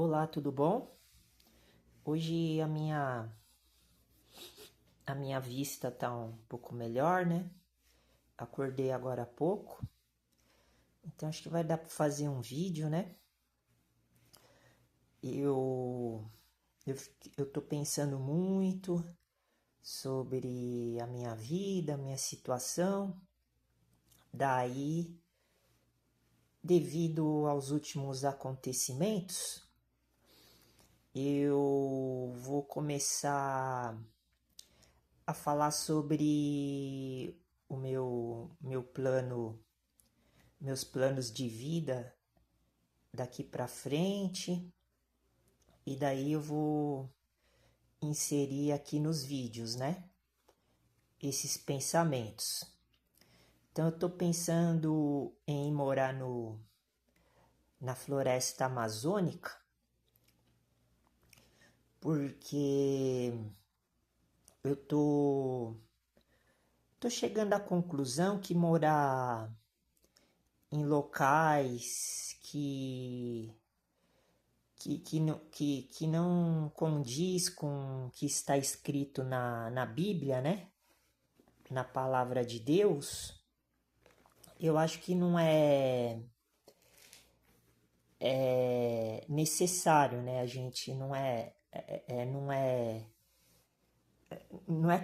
Olá, tudo bom? Hoje a minha vista tá um pouco melhor, né? Acordei agora há pouco, então acho que vai dar para fazer um vídeo, né? Eu, eu tô pensando muito sobre a minha vida, a minha situação. Daí, devido aos últimos acontecimentos, eu vou começar a falar sobre o meu plano, meus planos de vida daqui para frente, e daí eu vou inserir aqui nos vídeos, né? Esses pensamentos. Então eu estou pensando em morar na floresta amazônica, porque eu tô chegando à conclusão que morar em locais que não condiz com o que está escrito na Bíblia, né? Na palavra de Deus, eu acho que não é necessário, né? A gente não é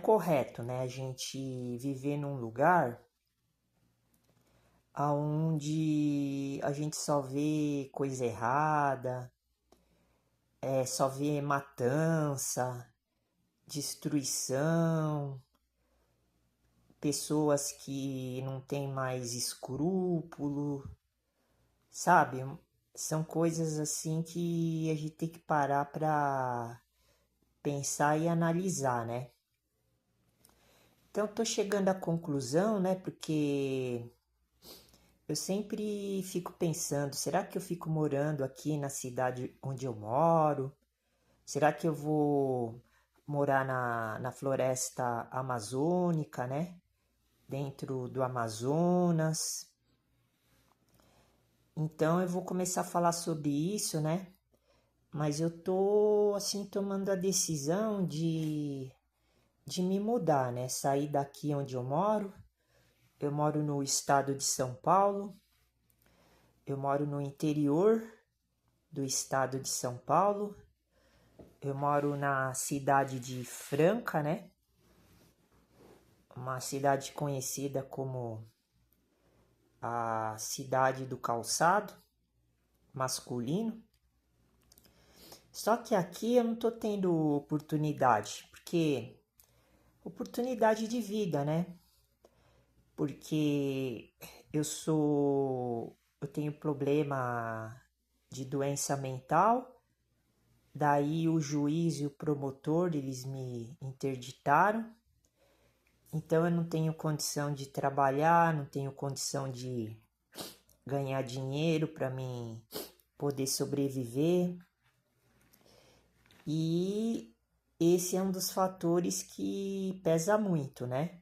correto, né? A gente viver num lugar onde a gente só vê coisa errada, só vê matança, destruição, pessoas que não têm mais escrúpulo, sabe? São coisas assim que a gente tem que parar para pensar e analisar, né? Então, estou chegando à conclusão, né? Porque eu sempre fico pensando, será que eu fico morando aqui na cidade onde eu moro? Será que eu vou morar na floresta amazônica, né? Dentro do Amazonas? Então eu vou começar a falar sobre isso, né? Mas eu tô assim tomando a decisão de me mudar, né? Sair daqui onde eu moro. Eu moro no estado de São Paulo. Eu moro no interior do estado de São Paulo. Eu moro na cidade de Franca, né? Uma cidade conhecida como a cidade do calçado masculino. Só que aqui eu não tô tendo oportunidade, porque oportunidade de vida, né? Porque eu tenho problema de doença mental, daí o juiz e o promotor, eles me interditaram. Então eu não tenho condição de trabalhar, não tenho condição de ganhar dinheiro para mim poder sobreviver. E esse é um dos fatores que pesa muito, né?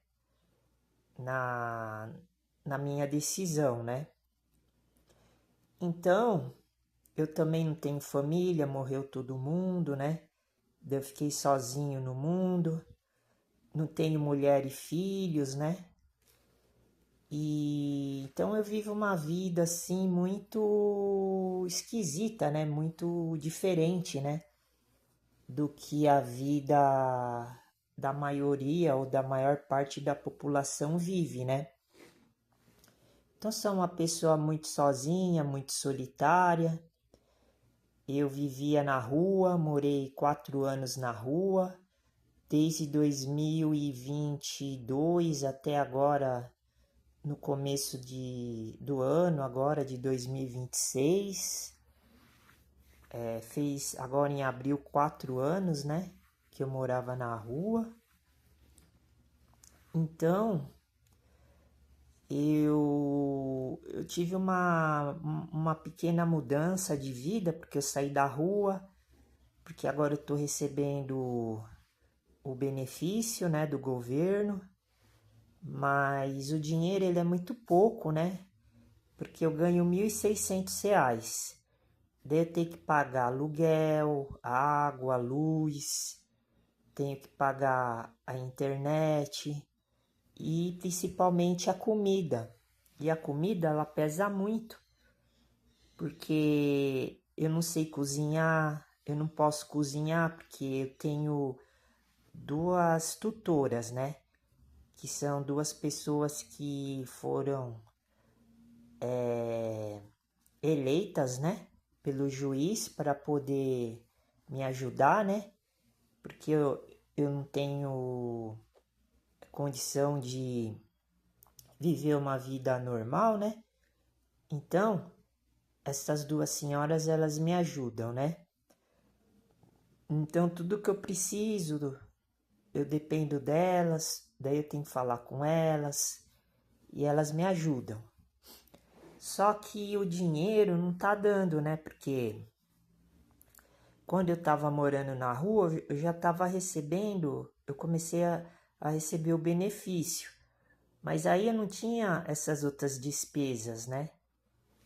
Na, na minha decisão, né? Então, eu também não tenho família, morreu todo mundo, né? Eu fiquei sozinho no mundo, não tenho mulher e filhos, né? E então eu vivo uma vida assim muito esquisita, né? Muito diferente, né? Do que a vida da maioria ou da maior parte da população vive, né? Então sou uma pessoa muito sozinha, muito solitária. Eu vivia na rua, morei 4 anos na rua, desde 2022 até agora, no começo do ano, agora de 2026. Fez agora em abril 4 anos, né? Que eu morava na rua. Então, eu tive uma pequena mudança de vida, porque eu saí da rua, porque agora eu estou recebendo o benefício, né, do governo, mas o dinheiro ele é muito pouco, né? Porque eu ganho R$ 1.600. Daí eu tenho que pagar aluguel, água, luz, tenho que pagar a internet e principalmente a comida. E a comida ela pesa muito, porque eu não sei cozinhar, eu não posso cozinhar porque eu tenho duas tutoras, né? Que são duas pessoas que foram eleitas, né? Pelo juiz para poder me ajudar, né? Porque eu não tenho condição de viver uma vida normal, né? Então, essas duas senhoras, elas me ajudam, né? Então, tudo que eu preciso, eu dependo delas, daí eu tenho que falar com elas e elas me ajudam. Só que o dinheiro não tá dando, né? Porque quando eu tava morando na rua, eu já tava recebendo, eu comecei a receber o benefício. Mas aí eu não tinha essas outras despesas, né?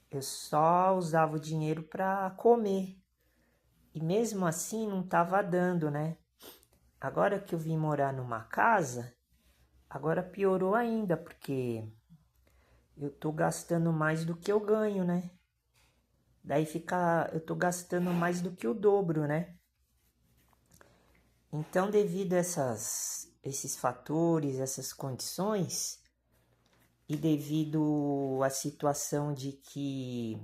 Eu só usava o dinheiro para comer. E mesmo assim não tava dando, né? Agora que eu vim morar numa casa, agora piorou ainda, porque eu tô gastando mais do que eu ganho, né? Daí fica, eu tô gastando mais do que o dobro, né? Então, devido a esses fatores, essas condições, e devido à situação de que,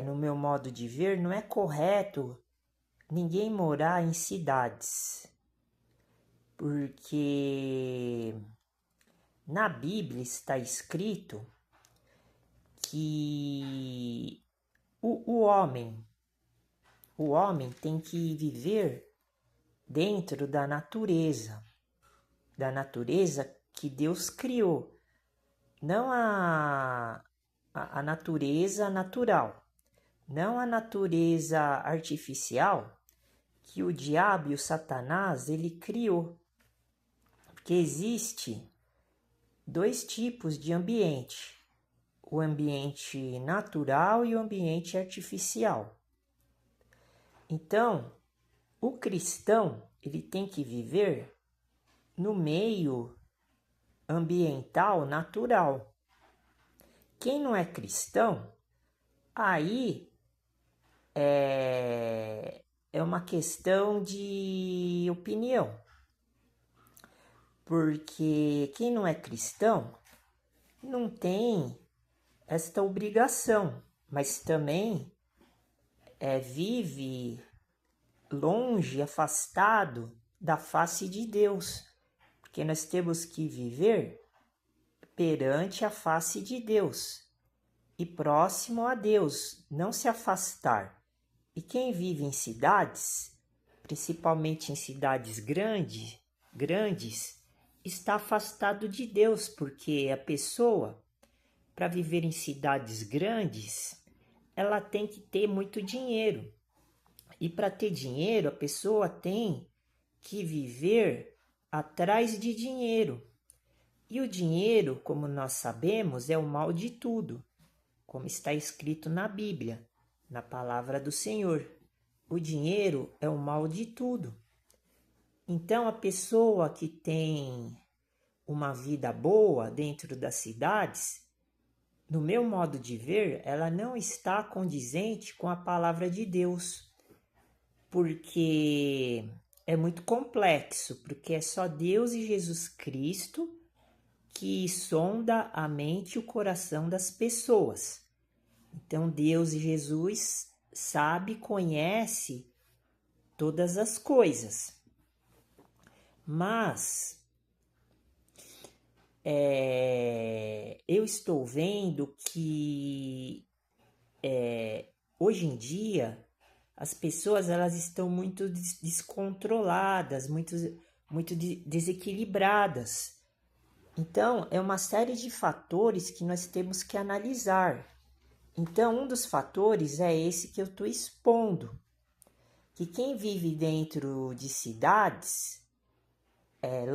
no meu modo de ver, não é correto ninguém morar em cidades, porque na Bíblia está escrito que o homem, o homem tem que viver dentro da natureza que Deus criou, não a natureza natural, não a natureza artificial que o diabo e o Satanás ele criou, porque existe dois tipos de ambiente, o ambiente natural e o ambiente artificial. Então, o cristão ele tem que viver no meio ambiental natural. Quem não é cristão, aí é uma questão de opinião. Porque quem não é cristão não tem esta obrigação, mas também vive longe, afastado da face de Deus, porque nós temos que viver perante a face de Deus e próximo a Deus, não se afastar. E quem vive em cidades, principalmente em cidades grandes, está afastado de Deus, porque a pessoa, para viver em cidades grandes, ela tem que ter muito dinheiro. E para ter dinheiro, a pessoa tem que viver atrás de dinheiro. E o dinheiro, como nós sabemos, é o mal de tudo, como está escrito na Bíblia, na palavra do Senhor. O dinheiro é o mal de tudo. Então, a pessoa que tem uma vida boa dentro das cidades, no meu modo de ver, ela não está condizente com a palavra de Deus, porque é muito complexo, porque é só Deus e Jesus Cristo que sonda a mente e o coração das pessoas. Então Deus e Jesus sabe, conhece todas as coisas. Mas eu estou vendo que hoje em dia as pessoas elas estão muito descontroladas, muito desequilibradas. Então, é uma série de fatores que nós temos que analisar. Então, um dos fatores é esse que eu estou expondo, que quem vive dentro de cidades,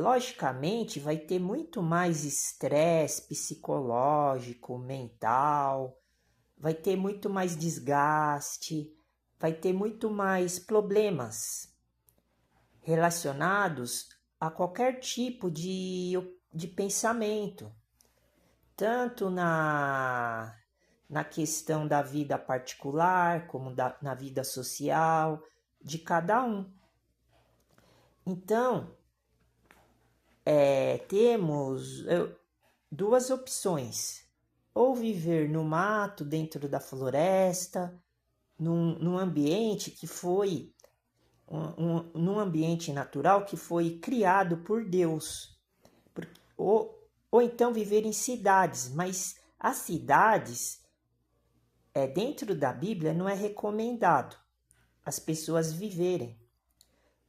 logicamente, vai ter muito mais estresse psicológico, mental, vai ter muito mais desgaste, vai ter muito mais problemas relacionados a qualquer tipo de pensamento, tanto na questão da vida particular, como na vida social de cada um. Então, temos duas opções: ou viver no mato, dentro da floresta, num ambiente que foi num ambiente natural que foi criado por Deus, ou então viver em cidades, mas as cidades, dentro da Bíblia, não é recomendado as pessoas viverem,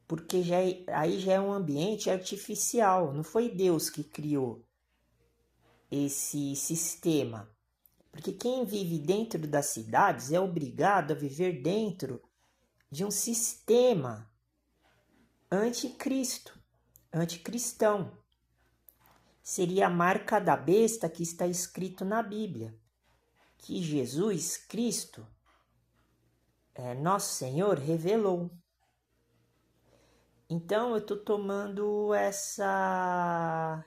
porque aí já é um ambiente artificial, não foi Deus que criou esse sistema. Porque quem vive dentro das cidades é obrigado a viver dentro de um sistema anticristo, anticristão. Seria a marca da besta que está escrito na Bíblia, que Jesus Cristo, nosso Senhor, revelou. Então eu estou tomando essa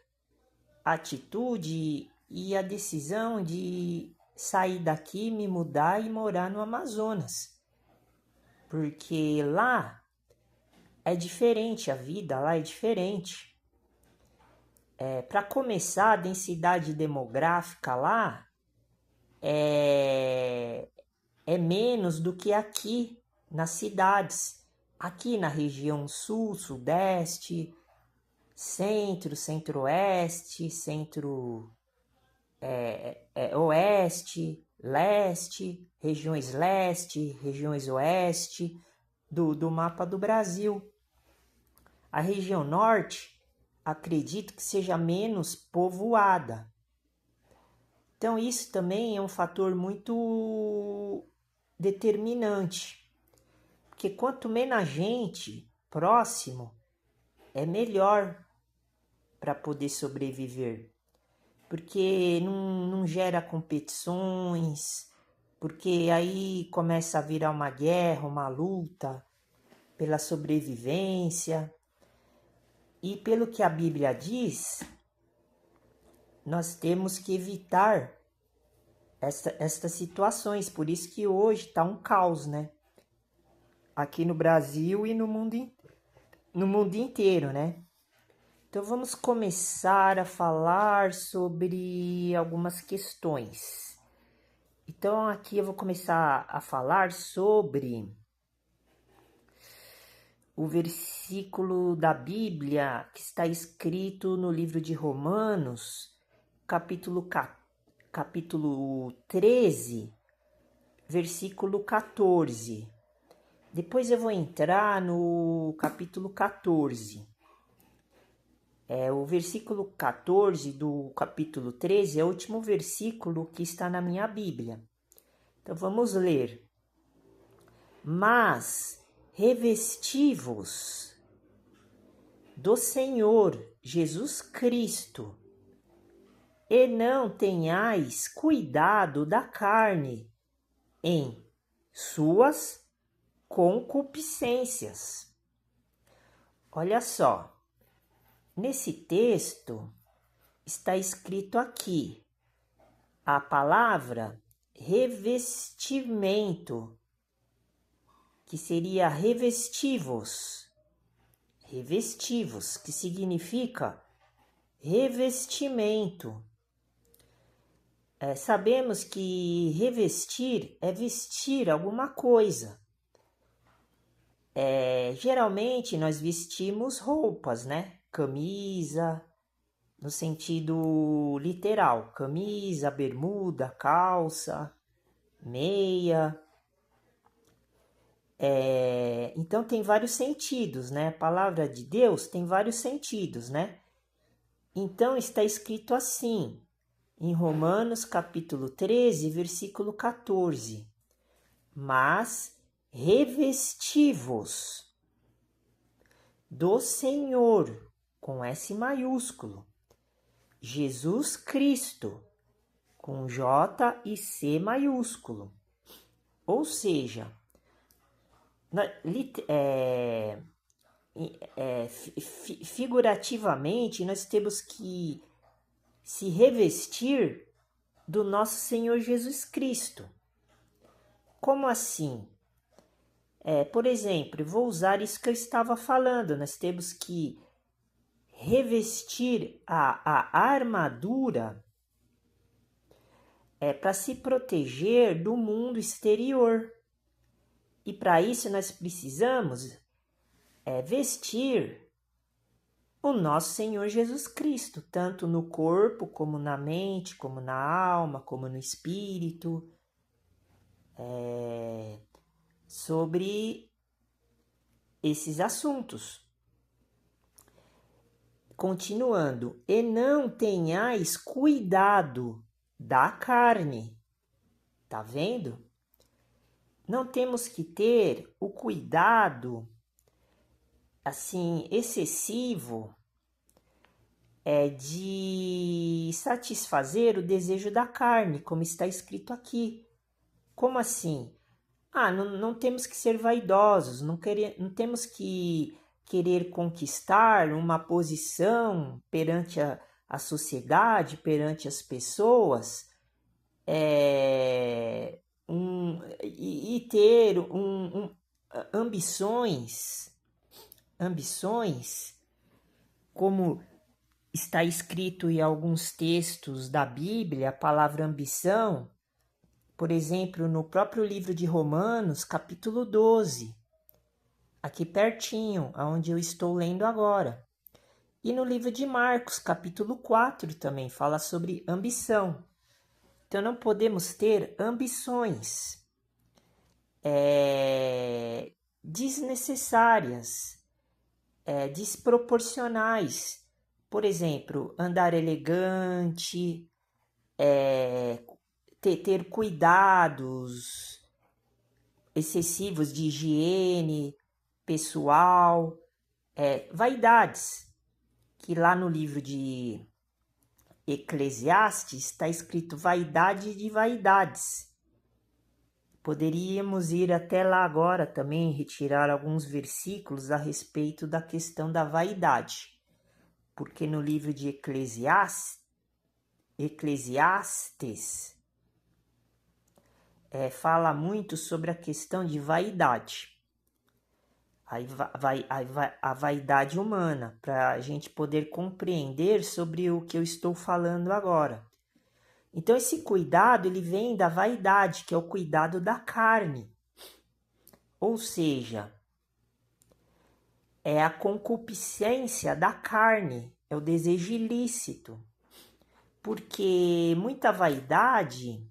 atitude e a decisão de sair daqui, me mudar e morar no Amazonas. Porque lá é diferente, a vida lá é diferente. Para começar, a densidade demográfica lá é menos do que aqui nas cidades. Aqui na região sul, sudeste, centro, centro-oeste, oeste, leste, regiões oeste do mapa do Brasil. A região norte, acredito que seja menos povoada. Então isso também é um fator muito determinante, porque quanto menos gente próximo, é melhor para poder sobreviver. Porque não gera competições, porque aí começa a virar uma guerra, uma luta pela sobrevivência. E pelo que a Bíblia diz, nós temos que evitar estas situações. Por isso que hoje está um caos, né? Aqui no Brasil e no mundo inteiro, né? Então vamos começar a falar sobre algumas questões. Então aqui eu vou começar a falar sobre o versículo da Bíblia que está escrito no livro de Romanos, capítulo 13, versículo 14. Depois eu vou entrar no capítulo 14. O versículo 14 do capítulo 13 é o último versículo que está na minha Bíblia. Então vamos ler. Mas revesti-vos do Senhor Jesus Cristo, e não tenhais cuidado da carne em suas concupiscências. Olha só. Nesse texto está escrito aqui a palavra revestimento, que seria revestivos, que significa revestimento. Sabemos que revestir é vestir alguma coisa. Geralmente nós vestimos roupas, né? Camisa, no sentido literal, camisa, bermuda, calça, meia. Então tem vários sentidos, né? A palavra de Deus tem vários sentidos, né? Então está escrito assim, em Romanos capítulo 13, versículo 14. Mas revesti-vos do Senhor, com S maiúsculo, Jesus Cristo, com J e C maiúsculo. Ou seja, figurativamente, nós temos que se revestir do nosso Senhor Jesus Cristo. Como assim? Por exemplo, vou usar isso que eu estava falando. Nós temos que revestir a armadura para se proteger do mundo exterior. E para isso nós precisamos vestir o nosso Senhor Jesus Cristo, tanto no corpo, como na mente, como na alma, como no espírito, sobre esses assuntos. Continuando, e não tenhais cuidado da carne. Tá vendo? Não temos que ter o cuidado assim excessivo de satisfazer o desejo da carne, como está escrito aqui. Como assim? Não temos que ser vaidosos, não temos que querer conquistar uma posição perante a sociedade, perante as pessoas, e ter ambições, como está escrito em alguns textos da Bíblia, a palavra ambição, por exemplo, no próprio livro de Romanos, capítulo 12, aqui pertinho, onde eu estou lendo agora. E no livro de Marcos, capítulo 4, também fala sobre ambição. Então, não podemos ter ambições desnecessárias, desproporcionais. Por exemplo, andar elegante, ter cuidados excessivos de higiene pessoal, vaidades, que lá no livro de Eclesiastes está escrito vaidade de vaidades. Poderíamos ir até lá agora também, retirar alguns versículos a respeito da questão da vaidade, porque no livro de Eclesiastes fala muito sobre a questão de vaidade. A vaidade humana, para a gente poder compreender sobre o que eu estou falando agora. Então, esse cuidado, ele vem da vaidade, que é o cuidado da carne. Ou seja, é a concupiscência da carne, é o desejo ilícito. Porque muita vaidade,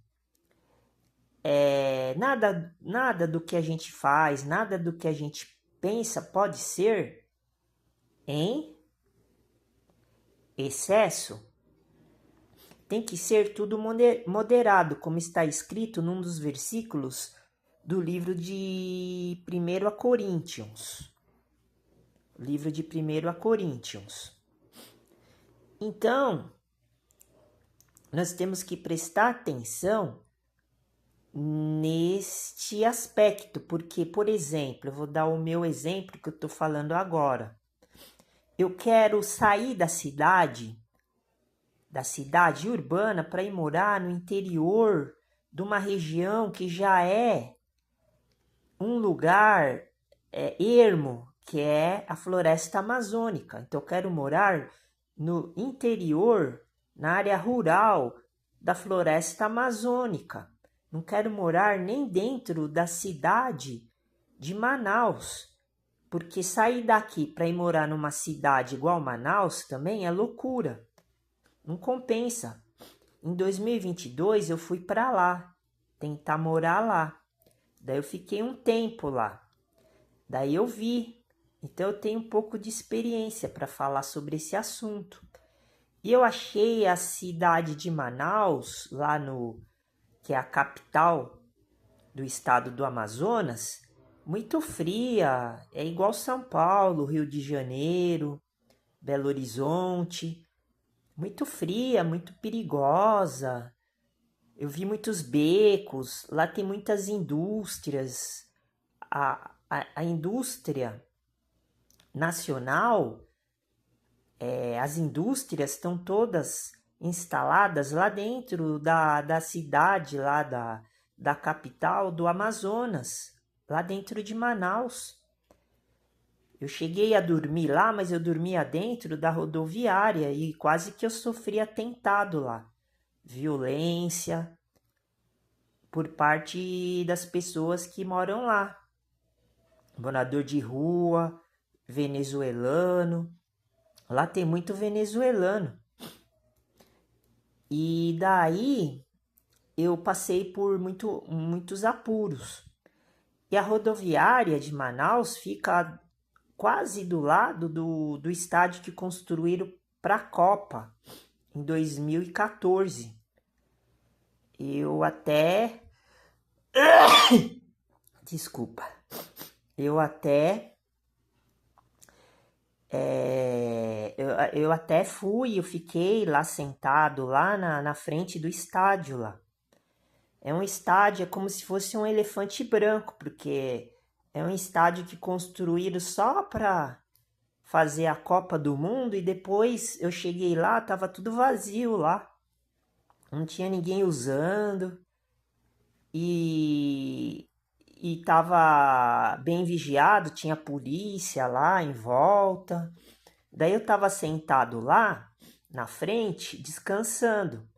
nada do que a gente faz, nada do que a gente pensa pode ser em excesso. Tem que ser tudo moderado, como está escrito num dos versículos do livro de 1 Coríntios. Livro de 1 Coríntios. Então, nós temos que prestar atenção neste aspecto, porque, por exemplo, eu vou dar o meu exemplo que eu estou falando agora. Eu quero sair da cidade urbana, para ir morar no interior de uma região que já é um lugar ermo, que é a floresta amazônica. Então, eu quero morar no interior, na área rural da floresta amazônica. Não quero morar nem dentro da cidade de Manaus, porque sair daqui para ir morar numa cidade igual Manaus também é loucura. Não compensa. Em 2022 eu fui para lá, tentar morar lá. Daí eu fiquei um tempo lá. Daí eu vi. Então eu tenho um pouco de experiência para falar sobre esse assunto. E eu achei a cidade de Manaus, que é a capital do estado do Amazonas, muito fria. É igual São Paulo, Rio de Janeiro, Belo Horizonte. Muito fria, muito perigosa, Eu vi muitos becos, lá tem muitas indústrias. A indústria nacional, as indústrias estão todas instaladas lá dentro da cidade, lá da capital do Amazonas, lá dentro de Manaus. Eu cheguei a dormir lá, mas eu dormia dentro da rodoviária e quase que eu sofri atentado lá. Violência por parte das pessoas que moram lá. Morador de rua, venezuelano. Lá tem muito venezuelano. E daí eu passei por muitos apuros. E a rodoviária de Manaus fica quase do lado do estádio que construíram para a Copa em 2014. Eu até. Desculpa. Eu até. Eu até fui, eu fiquei lá sentado, lá na frente do estádio lá. É um estádio, é como se fosse um elefante branco, porque é um estádio que construíram só para fazer a Copa do Mundo e depois eu cheguei lá, tava tudo vazio lá. Não tinha ninguém usando e tava bem vigiado, tinha polícia lá em volta. Daí eu tava sentado lá na frente, descansando,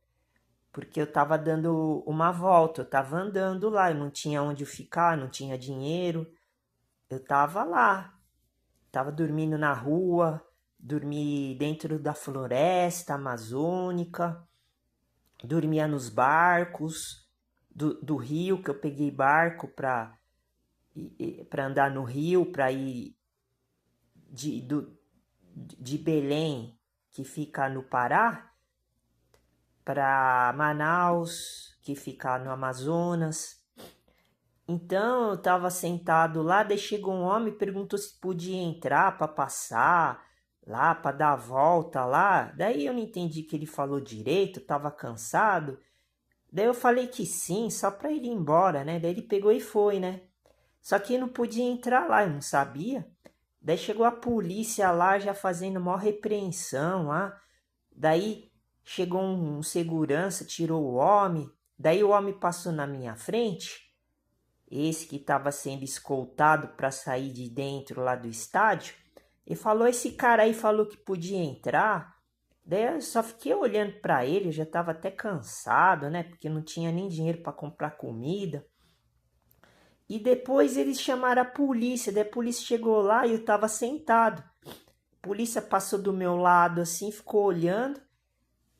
porque eu tava dando uma volta, eu tava andando lá, eu não tinha onde ficar, não tinha dinheiro. Eu tava lá, tava dormindo na rua, dormi dentro da floresta amazônica, dormia nos barcos do rio, que eu peguei barco para andar no rio, para ir de Belém, que fica no Pará, para Manaus, que fica no Amazonas. Então eu estava sentado lá, daí chegou um homem e perguntou se podia entrar para passar lá, para dar a volta lá. Daí eu não entendi que ele falou direito, estava cansado. Daí eu falei que sim, só para ele ir embora, né? Daí ele pegou e foi, né? Só que eu não podia entrar lá, eu não sabia. Daí chegou a polícia lá já fazendo maior repreensão lá. Daí chegou um segurança, tirou o homem. Daí o homem passou na minha frente. Esse que estava sendo escoltado para sair de dentro lá do estádio. E falou, esse cara aí falou que podia entrar. Daí eu só fiquei olhando para ele, eu já estava até cansado, né? Porque não tinha nem dinheiro para comprar comida. E depois eles chamaram a polícia, daí a polícia chegou lá e eu estava sentado. A polícia passou do meu lado assim, ficou olhando.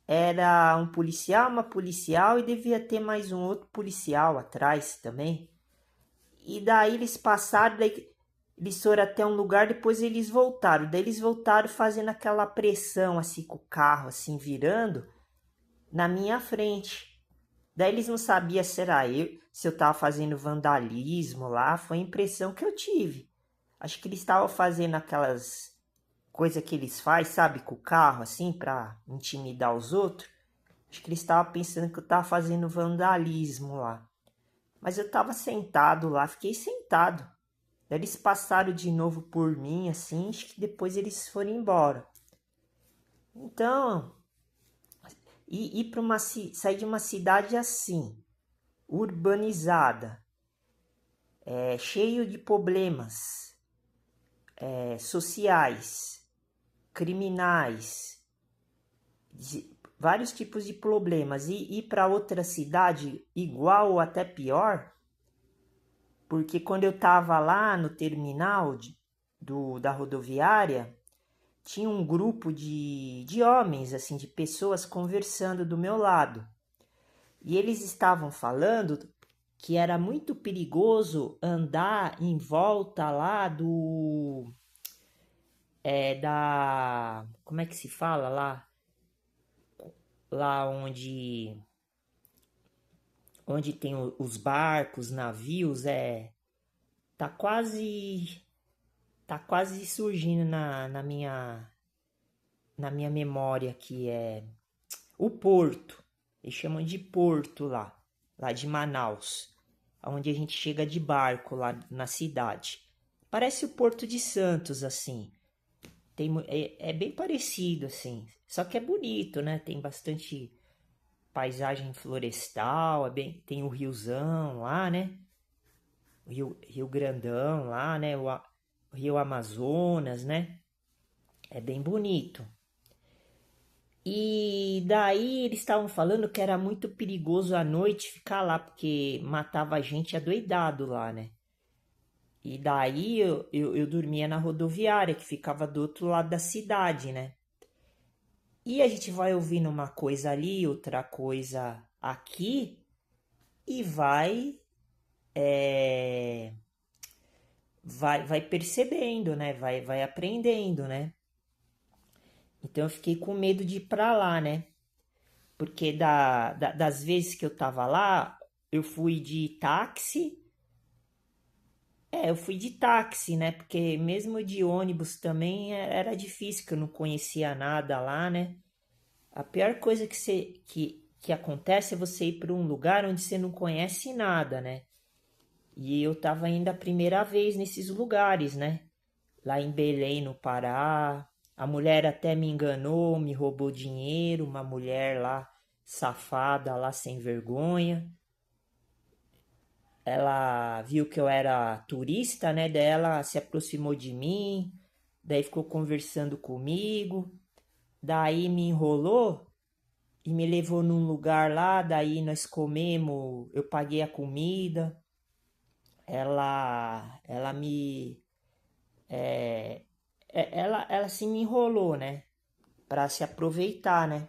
Era um policial, uma policial e devia ter mais um outro policial atrás também. E daí eles passaram, daí eles foram até um lugar, depois eles voltaram. Daí eles voltaram fazendo aquela pressão assim com o carro, assim, virando na minha frente. Daí eles não sabiam se eu tava fazendo vandalismo lá, foi a impressão que eu tive. Acho que eles estavam fazendo aquelas coisas que eles fazem, sabe, com o carro, assim, pra intimidar os outros. Acho que eles estavam pensando que eu tava fazendo vandalismo lá. Mas eu tava sentado lá, fiquei sentado. Daí eles passaram de novo por mim, assim, acho que depois eles foram embora. Então, ir para sair de uma cidade assim, urbanizada, cheio de problemas sociais, criminais, vários tipos de problemas, e ir para outra cidade igual ou até pior, porque quando eu estava lá no terminal da rodoviária, tinha um grupo de homens, assim, de pessoas conversando do meu lado. E eles estavam falando que era muito perigoso andar em volta lá como é que se fala lá? Lá onde tem os barcos, navios, tá quase tá quase surgindo na minha memória que é o porto. Eles chamam de Porto lá de Manaus, onde a gente chega de barco lá na cidade. Parece o Porto de Santos, assim. É bem parecido, assim. Só que é bonito, né? Tem bastante paisagem florestal, tem o riozão lá, né? Rio Grandão lá, né? O Rio Amazonas, né? É bem bonito. E daí eles estavam falando que era muito perigoso à noite ficar lá, porque matava a gente adoidado lá, né? E daí eu dormia na rodoviária, que ficava do outro lado da cidade, né? E a gente vai ouvindo uma coisa ali, outra coisa aqui, e é, vai percebendo, né? Vai aprendendo, né? Então eu fiquei com medo de ir pra lá, né? Porque das vezes que eu tava lá, eu fui de táxi. Eu fui de táxi, né? Porque mesmo de ônibus também era difícil, que eu não conhecia nada lá, né? A pior coisa que acontece é você ir para um lugar onde você não conhece nada, né? E eu tava indo a primeira vez nesses lugares, né? Lá em Belém, no Pará. A mulher até me enganou, me roubou dinheiro, uma mulher lá safada, lá sem vergonha. Ela viu que eu era turista, né? Daí ela se aproximou de mim, daí ficou conversando comigo, daí me enrolou e me levou num lugar lá, daí nós comemos, eu paguei a comida, ela me, ela assim me enrolou, né? Pra se aproveitar, né?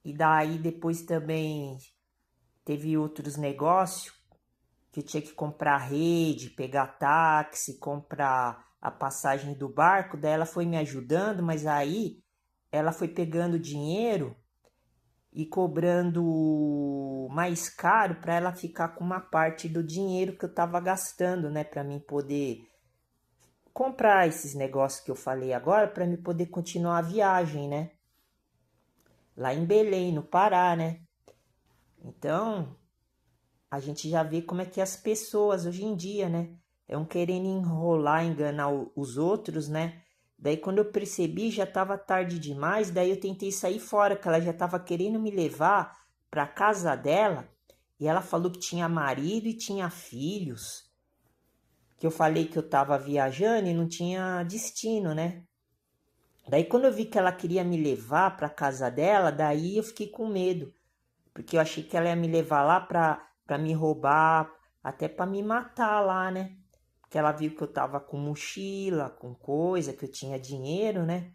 E daí depois também teve outros negócios que eu tinha que comprar rede, pegar táxi, comprar a passagem do barco. Daí ela foi me ajudando, mas aí ela foi pegando dinheiro e cobrando mais caro para ela ficar com uma parte do dinheiro que eu estava gastando, né, para mim poder comprar esses negócios que eu falei agora, para mim poder continuar a viagem, né? Lá em Belém, no Pará, né? Então, a gente já vê como é que as pessoas hoje em dia, né? É um querendo enrolar, enganar os outros, né? Daí quando eu percebi já estava tarde demais, daí eu tentei sair fora, que ela já estava querendo me levar para casa dela, e ela falou que tinha marido e tinha filhos. Que eu falei que eu estava viajando e não tinha destino, né? Daí quando eu vi que ela queria me levar para casa dela, daí eu fiquei com medo, porque eu achei que ela ia me levar lá para me roubar, até para me matar lá, né? Porque ela viu que eu tava com mochila, com coisa, que eu tinha dinheiro, né?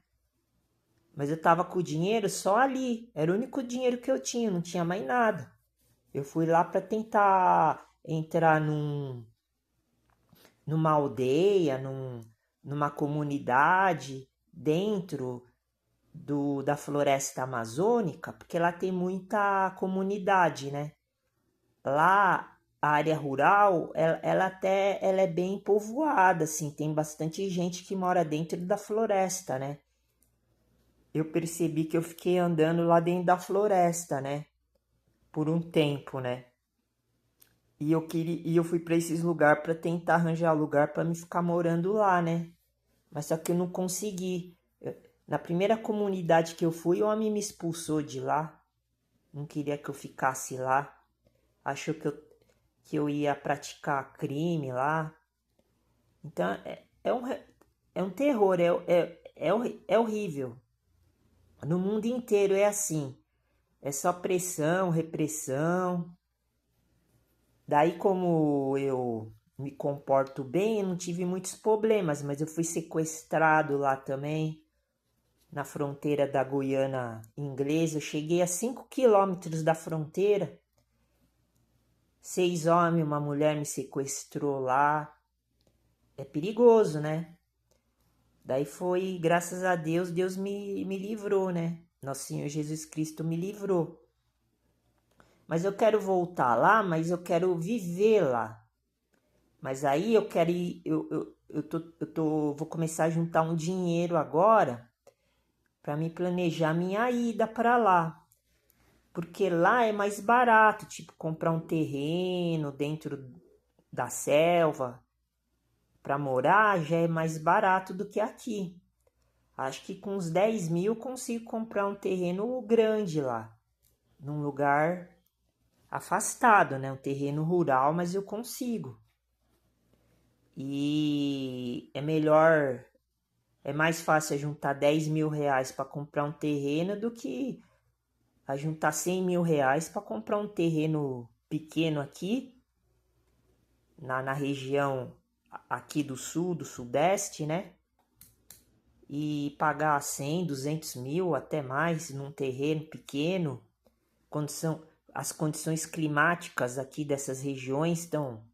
Mas eu tava com o dinheiro só ali, era o único dinheiro que eu tinha, não tinha mais nada. Eu fui lá para tentar entrar numa aldeia, numa comunidade dentro da floresta amazônica, porque lá tem muita comunidade, né? Lá a área rural, ela é bem povoada, assim, tem bastante gente que mora dentro da floresta, né? Eu percebi que eu fiquei andando lá dentro da floresta, né? Por um tempo, né? E eu fui para esses lugares para tentar arranjar lugar para me ficar morando lá, né? Mas só que eu não consegui. Na primeira comunidade que eu fui, o homem me expulsou de lá. Não queria que eu ficasse lá. Achou que eu ia praticar crime lá. Então é um terror, é horrível. No mundo inteiro é assim. É só pressão, repressão. Daí, como eu me comporto bem, eu não tive muitos problemas, mas eu fui sequestrado lá também, na fronteira da Guiana Inglesa. Eu cheguei a 5 quilômetros da fronteira. 6 homens, uma mulher me sequestrou lá. É perigoso, né? Daí foi, graças a Deus, Deus me livrou, né? Nosso Senhor Jesus Cristo me livrou. Mas eu quero voltar lá, mas eu quero viver lá. Mas aí eu quero ir, vou começar a juntar um dinheiro agora para me planejar minha ida para lá. porque lá é mais barato, tipo, comprar um terreno dentro da selva para morar já é mais barato do que aqui. Acho que com uns 10 mil eu consigo comprar um terreno grande lá, num lugar afastado, né? Um terreno rural, mas eu consigo. E é melhor, é mais fácil juntar 10 mil reais para comprar um terreno do que a juntar 100 mil reais para comprar um terreno pequeno aqui, na região aqui do sul, do sudeste, né? E pagar 100, 200 mil, até mais, num terreno pequeno, quando as condições climáticas aqui dessas regiões estão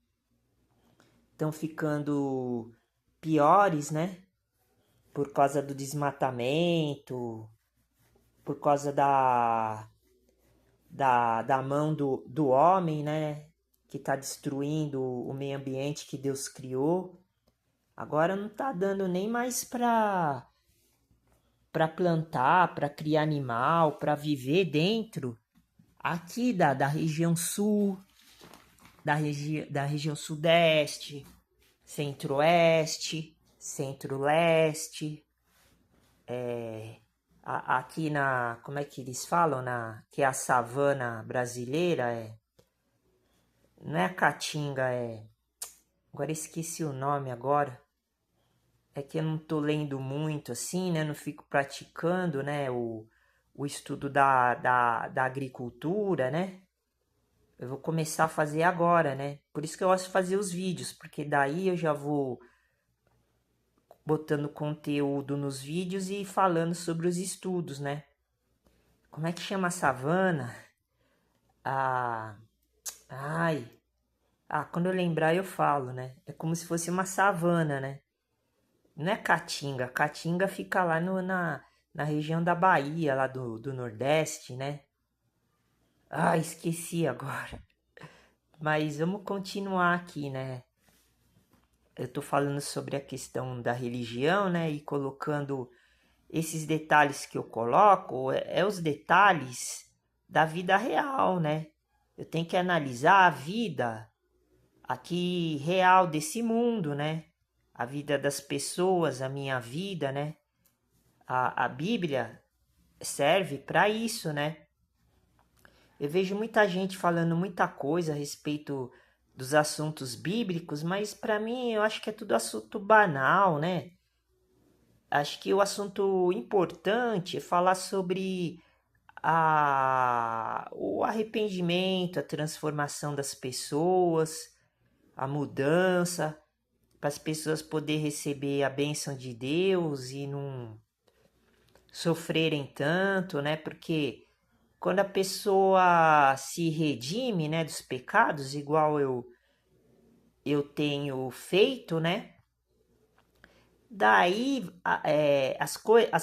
ficando piores, né? Por causa do desmatamento, por causa da mão do homem, né? Que está destruindo o meio ambiente que Deus criou. Agora não está dando nem mais para plantar, para criar animal, para viver dentro aqui da região sul, da região sudeste, centro-oeste, centro-leste, aqui como é que eles falam, que é a savana brasileira, não é a caatinga, agora esqueci o nome agora, é que eu não tô lendo muito assim, né, não fico praticando, né, o estudo da agricultura, né, eu vou começar a fazer agora, né, por isso que eu gosto de fazer os vídeos, porque daí eu já vou botando conteúdo nos vídeos e falando sobre os estudos, né? Como é que chama a savana? Ah, ai. Quando eu lembrar eu falo, né? É como se fosse uma savana, né? Não é Caatinga. Caatinga fica lá na região da Bahia, lá do Nordeste, né? Esqueci agora. Mas vamos continuar aqui, né? Eu tô falando sobre a questão da religião, né? E colocando esses detalhes que eu coloco é os detalhes da vida real, né? Eu tenho que analisar a vida aqui real desse mundo, né? A vida das pessoas, a minha vida, né? A Bíblia serve para isso, né? Eu vejo muita gente falando muita coisa a respeito dos assuntos bíblicos, mas para mim eu acho que é tudo assunto banal, né? Acho que o assunto importante é falar sobre o arrependimento, a transformação das pessoas, a mudança, para as pessoas poderem receber a bênção de Deus e não sofrerem tanto, né? Porque quando a pessoa se redime, né, dos pecados, igual eu tenho feito, né? Daí as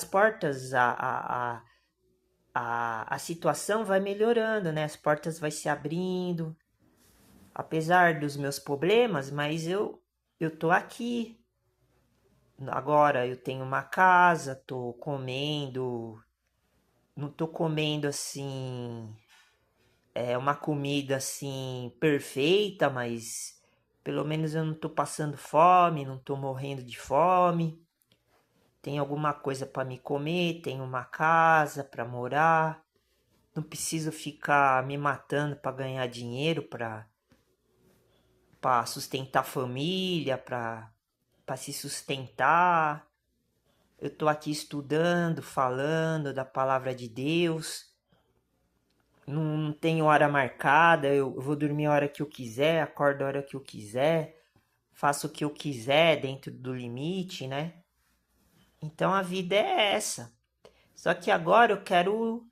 portas, a situação vai melhorando, né? As portas vai se abrindo, apesar dos meus problemas, mas eu tô aqui. Agora eu tenho uma casa, tô comendo, não tô comendo assim, uma comida assim perfeita, mas pelo menos eu não tô passando fome, não tô morrendo de fome. Tem alguma coisa para me comer, tenho uma casa para morar. Não preciso ficar me matando para ganhar dinheiro, para sustentar a família, para se sustentar. Eu estou aqui estudando, falando da palavra de Deus. Não tenho hora marcada, eu vou dormir a hora que eu quiser, acordo a hora que eu quiser, faço o que eu quiser dentro do limite, né? Então a vida é essa. Só que agora eu quero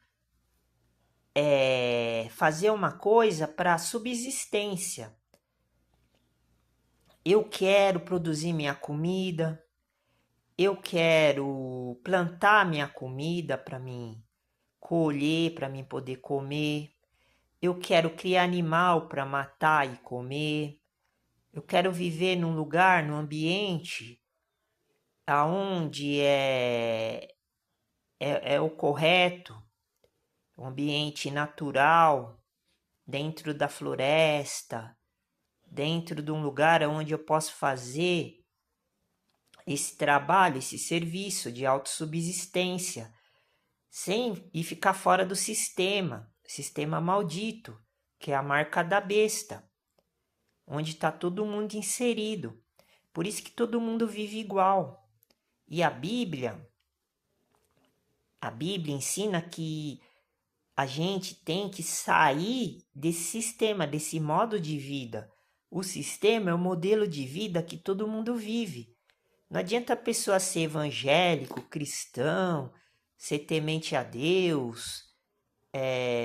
fazer uma coisa para subsistência. Eu quero produzir minha comida, eu quero plantar minha comida para mim colher, para mim poder comer. Eu quero criar animal para matar e comer. Eu quero viver num lugar, num ambiente aonde é o correto, um ambiente natural, dentro da floresta, dentro de um lugar onde eu posso fazer esse trabalho, esse serviço de autossubsistência, sem e ficar fora do sistema maldito, que é a marca da besta, onde está todo mundo inserido. Por isso que todo mundo vive igual. E a Bíblia ensina que a gente tem que sair desse sistema, desse modo de vida. O sistema é o modelo de vida que todo mundo vive. Não adianta a pessoa ser evangélico, cristão, ser temente a Deus,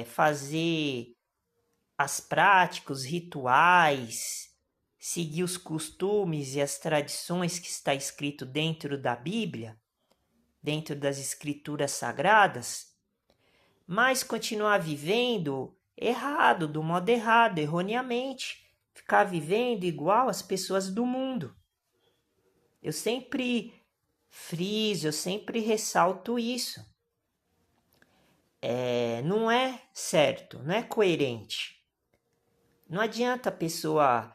fazer as práticas, os rituais, seguir os costumes e as tradições que está escrito dentro da Bíblia, dentro das escrituras sagradas, mas continuar vivendo errado, do modo errado, erroneamente, ficar vivendo igual as pessoas do mundo. Eu sempre friso, eu sempre ressalto isso. Não é certo, não é coerente. Não adianta a pessoa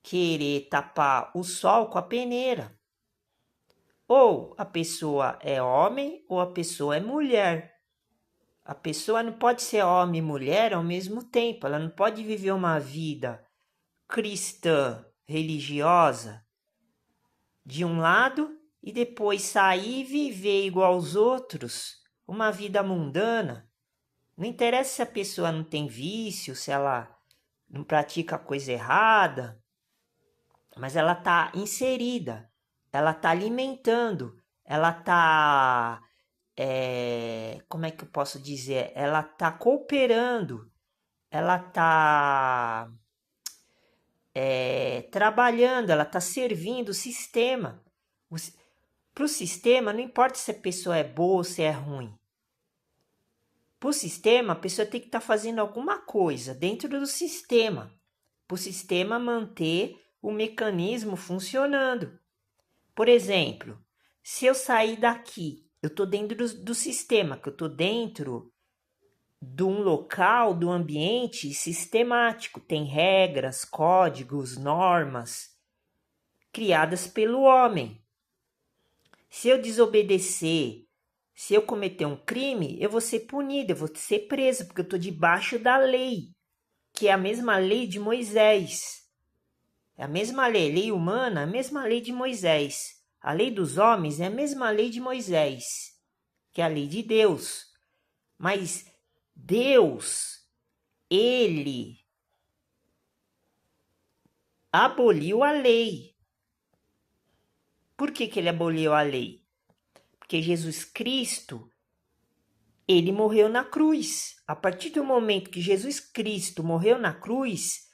querer tapar o sol com a peneira. Ou a pessoa é homem ou a pessoa é mulher. A pessoa não pode ser homem e mulher ao mesmo tempo. Ela não pode viver uma vida cristã, religiosa, de um lado e depois sair e viver igual aos outros, uma vida mundana. Não interessa se a pessoa não tem vício, se ela não pratica coisa errada, mas ela está inserida, ela está alimentando, ela está, como é que eu posso dizer? Ela está cooperando, ela está trabalhando, ela está servindo o sistema. Para o sistema, não importa se a pessoa é boa ou se é ruim. Para o sistema, a pessoa tem que estar fazendo alguma coisa dentro do sistema, para o sistema manter o mecanismo funcionando. Por exemplo, se eu sair daqui, eu estou dentro do sistema, que eu estou dentro de um local, do ambiente sistemático. Tem regras, códigos, normas criadas pelo homem. Se eu desobedecer, se eu cometer um crime, eu vou ser punido, eu vou ser preso, porque eu estou debaixo da lei, que é a mesma lei de Moisés. É a mesma lei humana, a mesma lei de Moisés. A lei dos homens é a mesma lei de Moisés, que é a lei de Deus. Mas Deus, ele aboliu a lei. Por que ele aboliu a lei? Porque Jesus Cristo, ele morreu na cruz. A partir do momento que Jesus Cristo morreu na cruz,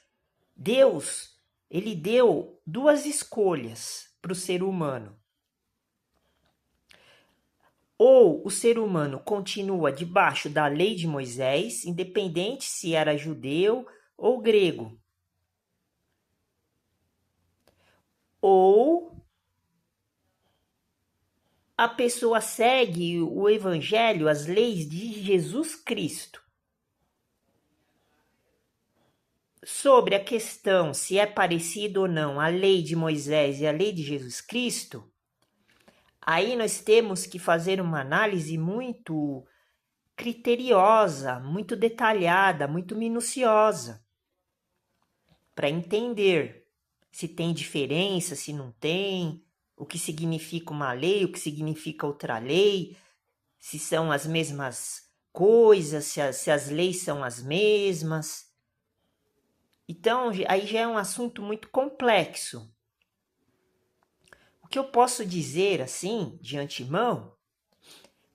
Deus, ele deu duas escolhas para o ser humano. Ou o ser humano continua debaixo da lei de Moisés, independente se era judeu ou grego. Ou a pessoa segue o evangelho, as leis de Jesus Cristo. Sobre a questão se é parecido ou não a lei de Moisés e a lei de Jesus Cristo, aí nós temos que fazer uma análise muito criteriosa, muito detalhada, muito minuciosa, para entender se tem diferença, se não tem, o que significa uma lei, o que significa outra lei, se são as mesmas coisas, se as leis são as mesmas. Então, aí já é um assunto muito complexo. O que eu posso dizer, assim, de antemão,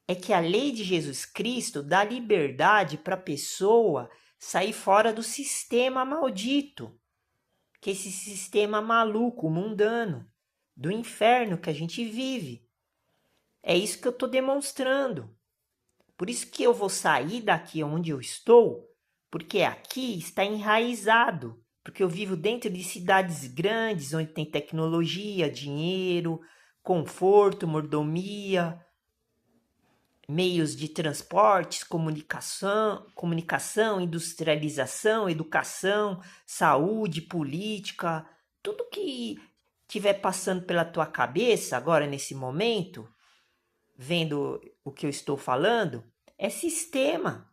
é que a lei de Jesus Cristo dá liberdade para a pessoa sair fora do sistema maldito, que é esse sistema maluco, mundano, do inferno que a gente vive. É isso que eu estou demonstrando. Por isso que eu vou sair daqui onde eu estou, porque aqui está enraizado, porque eu vivo dentro de cidades grandes, onde tem tecnologia, dinheiro, conforto, mordomia, meios de transportes, comunicação, industrialização, educação, saúde, política, tudo que estiver passando pela tua cabeça agora nesse momento, vendo o que eu estou falando, é sistema.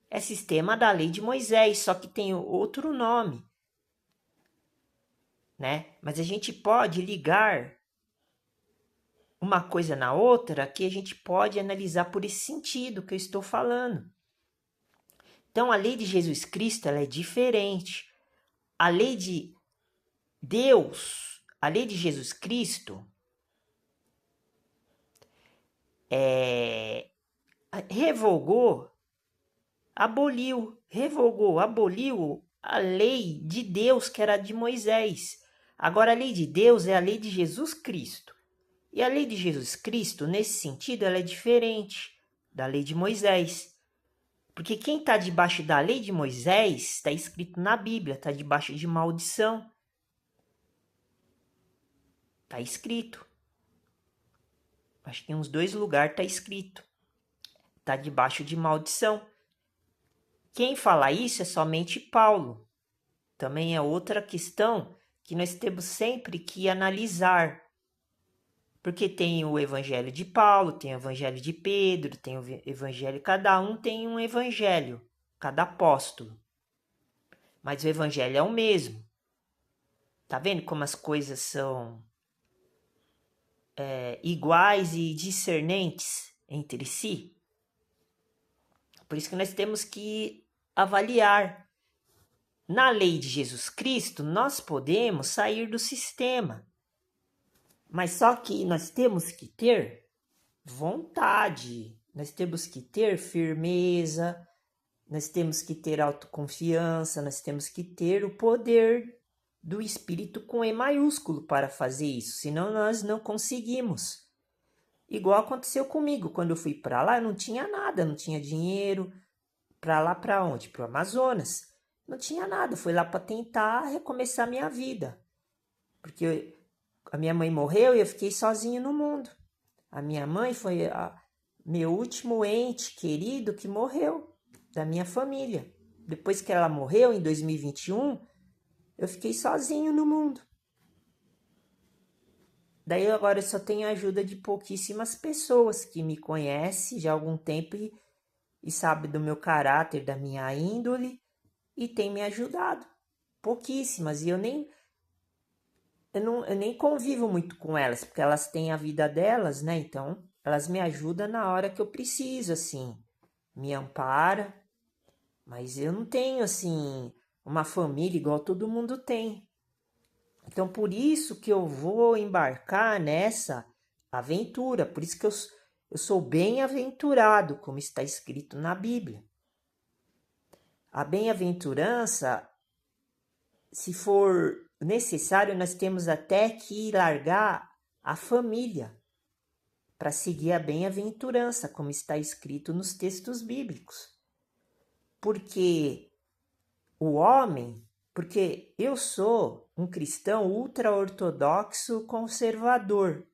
É sistema da lei de Moisés, só que tem outro nome, né? Mas a gente pode ligar uma coisa na outra que a gente pode analisar por esse sentido que eu estou falando. Então, a lei de Jesus Cristo ela é diferente. A lei de Deus, a lei de Jesus Cristo, aboliu a lei de Deus que era de Moisés. Agora, a lei de Deus é a lei de Jesus Cristo. E a lei de Jesus Cristo, nesse sentido, ela é diferente da lei de Moisés. Porque quem está debaixo da lei de Moisés, está escrito na Bíblia, está debaixo de maldição. Está escrito. Acho que em uns 2 lugares está escrito. Está debaixo de maldição. Quem fala isso é somente Paulo. Também é outra questão que nós temos sempre que analisar. Porque tem o evangelho de Paulo, tem o evangelho de Pedro, tem o evangelho, cada um tem um evangelho, cada apóstolo. Mas o evangelho é o mesmo. Tá vendo como as coisas são iguais e discernentes entre si? Por isso que nós temos que avaliar. Na lei de Jesus Cristo, nós podemos sair do sistema. Mas só que nós temos que ter vontade, nós temos que ter firmeza, nós temos que ter autoconfiança, nós temos que ter o poder do Espírito com E maiúsculo para fazer isso, senão nós não conseguimos. Igual aconteceu comigo, quando eu fui para lá, eu não tinha nada, não tinha dinheiro. Para lá para onde? Para o Amazonas. Não tinha nada, fui lá para tentar recomeçar a minha vida. Porque a minha mãe morreu e eu fiquei sozinho no mundo. A minha mãe foi meu último ente querido que morreu da minha família. Depois que ela morreu, em 2021, eu fiquei sozinho no mundo. Daí agora eu só tenho a ajuda de pouquíssimas pessoas que me conhecem já há algum tempo e sabem do meu caráter, da minha índole e tem me ajudado. Pouquíssimas. E eu nem convivo muito com elas, porque elas têm a vida delas, né? Então, elas me ajudam na hora que eu preciso, assim. Me ampara. Mas eu não tenho, assim, uma família igual todo mundo tem. Então, por isso que eu vou embarcar nessa aventura. Por isso que eu sou bem-aventurado, como está escrito na Bíblia. A bem-aventurança, se for necessário, nós temos até que largar a família para seguir a bem-aventurança, como está escrito nos textos bíblicos. Porque eu sou um cristão ultra-ortodoxo conservador.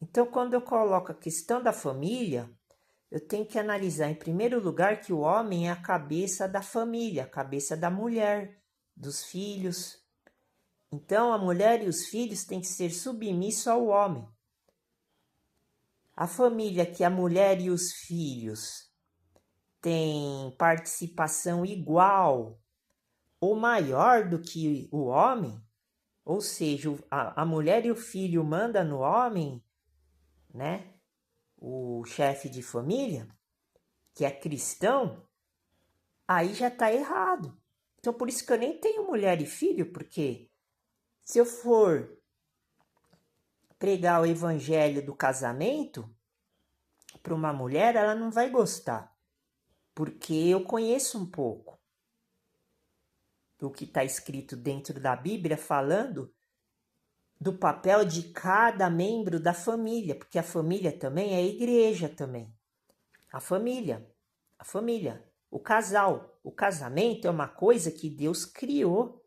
Então, quando eu coloco a questão da família, eu tenho que analisar, em primeiro lugar, que o homem é a cabeça da família, a cabeça da mulher, dos filhos. Então, a mulher e os filhos têm que ser submissos ao homem. A família que a mulher e os filhos têm participação igual ou maior do que o homem, ou seja, a mulher e o filho mandam no homem, né? O chefe de família, que é cristão, aí já está errado. Então, por isso que eu nem tenho mulher e filho, porque se eu for pregar o evangelho do casamento para uma mulher, ela não vai gostar, porque eu conheço um pouco do que está escrito dentro da Bíblia falando do papel de cada membro da família, porque a família também é a igreja também. A família, o casal, o casamento é uma coisa que Deus criou.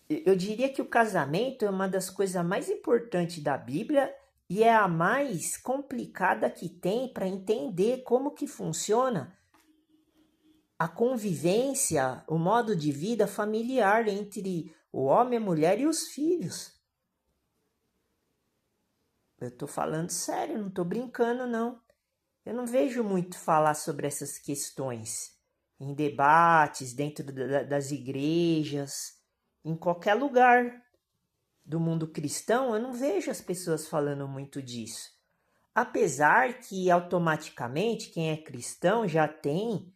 Eu diria que o casamento é uma das coisas mais importantes da Bíblia e é a mais complicada que tem para entender como que funciona a convivência, o modo de vida familiar entre o homem, a mulher e os filhos. Eu estou falando sério, não estou brincando, não. Eu não vejo muito falar sobre essas questões em debates, dentro das igrejas, em qualquer lugar do mundo cristão, eu não vejo as pessoas falando muito disso. Apesar que automaticamente quem é cristão já tem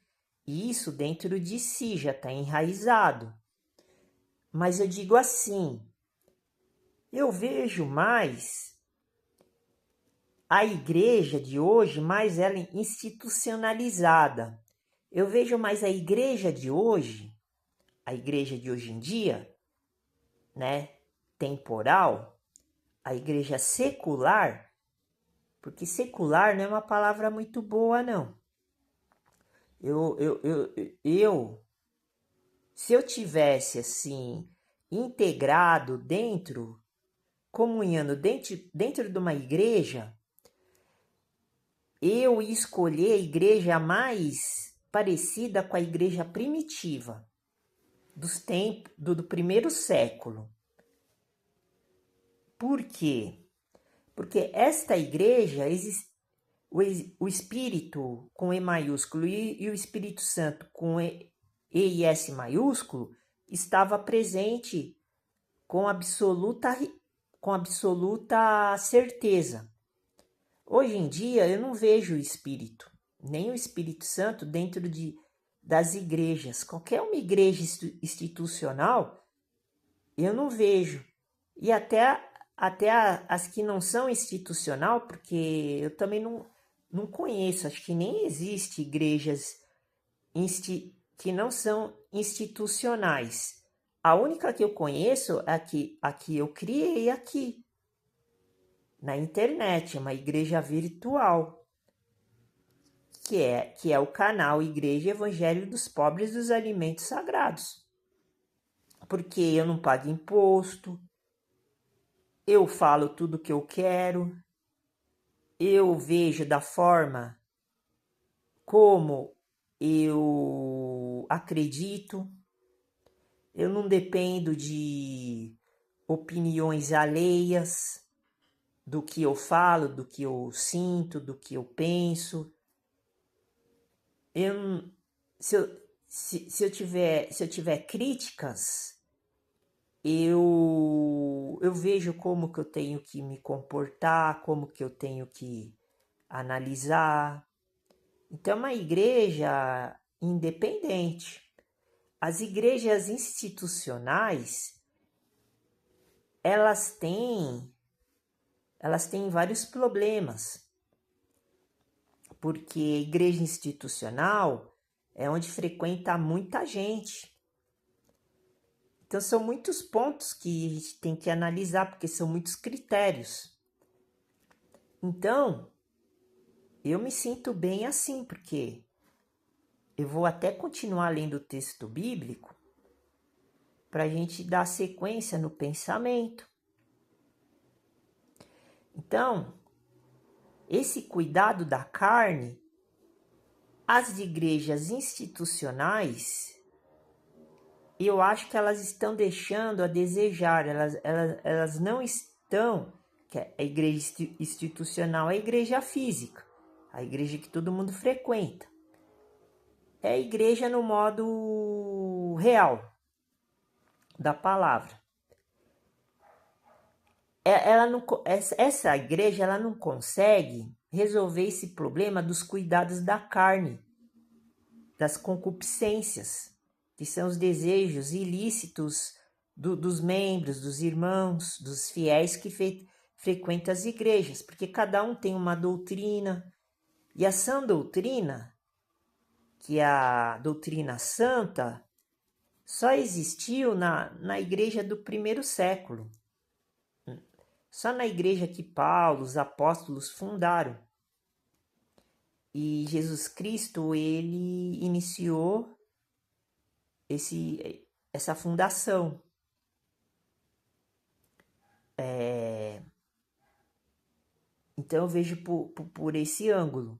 isso dentro de si, já está enraizado. Mas eu digo assim, eu vejo mais a igreja de hoje, mais ela institucionalizada. Eu vejo mais a igreja de hoje, a igreja de hoje em dia, né, temporal, a igreja secular, porque secular não é uma palavra muito boa, não. Eu se eu tivesse assim, integrado dentro, comunhando dentro de uma igreja, eu ia escolher a igreja mais parecida com a igreja primitiva, dos tempos do primeiro século. Por quê? Porque esta igreja, o Espírito com E maiúsculo e o Espírito Santo com E e S maiúsculo, estava presente com absoluta certeza. Hoje em dia eu não vejo o Espírito, nem o Espírito Santo dentro das igrejas. Qualquer uma igreja institucional eu não vejo. E até as que não são institucional, porque eu também não conheço, acho que nem existe igrejas que não são institucionais. A única que eu conheço é a que eu criei aqui, na internet, uma igreja virtual, que é o canal Igreja Evangelho dos Pobres dos Alimentos Sagrados. Porque eu não pago imposto, eu falo tudo que eu quero, eu vejo da forma como eu acredito, eu não dependo de opiniões alheias do que eu falo, do que eu sinto, do que eu penso. Eu, se eu tiver críticas, eu vejo como que eu tenho que me comportar, como que eu tenho que analisar. Então, é uma igreja independente. As igrejas institucionais, elas têm vários problemas, porque igreja institucional é onde frequenta muita gente. Então, são muitos pontos que a gente tem que analisar, porque são muitos critérios. Então, eu me sinto bem assim, porque eu vou até continuar lendo o texto bíblico para a gente dar sequência no pensamento. Então, esse cuidado da carne, as igrejas institucionais, eu acho que elas estão deixando a desejar, elas não estão, que a igreja institucional é a igreja física, a igreja que todo mundo frequenta. É a igreja no modo real da palavra. Essa igreja ela não consegue resolver esse problema dos cuidados da carne, das concupiscências, que são os desejos ilícitos dos membros, dos irmãos, dos fiéis que frequentam as igrejas, porque cada um tem uma doutrina, e a sã doutrina, que é a doutrina santa, só existiu na igreja do primeiro século. Só na igreja que Paulo, os apóstolos fundaram. E Jesus Cristo, ele iniciou essa fundação. Então eu vejo por esse ângulo.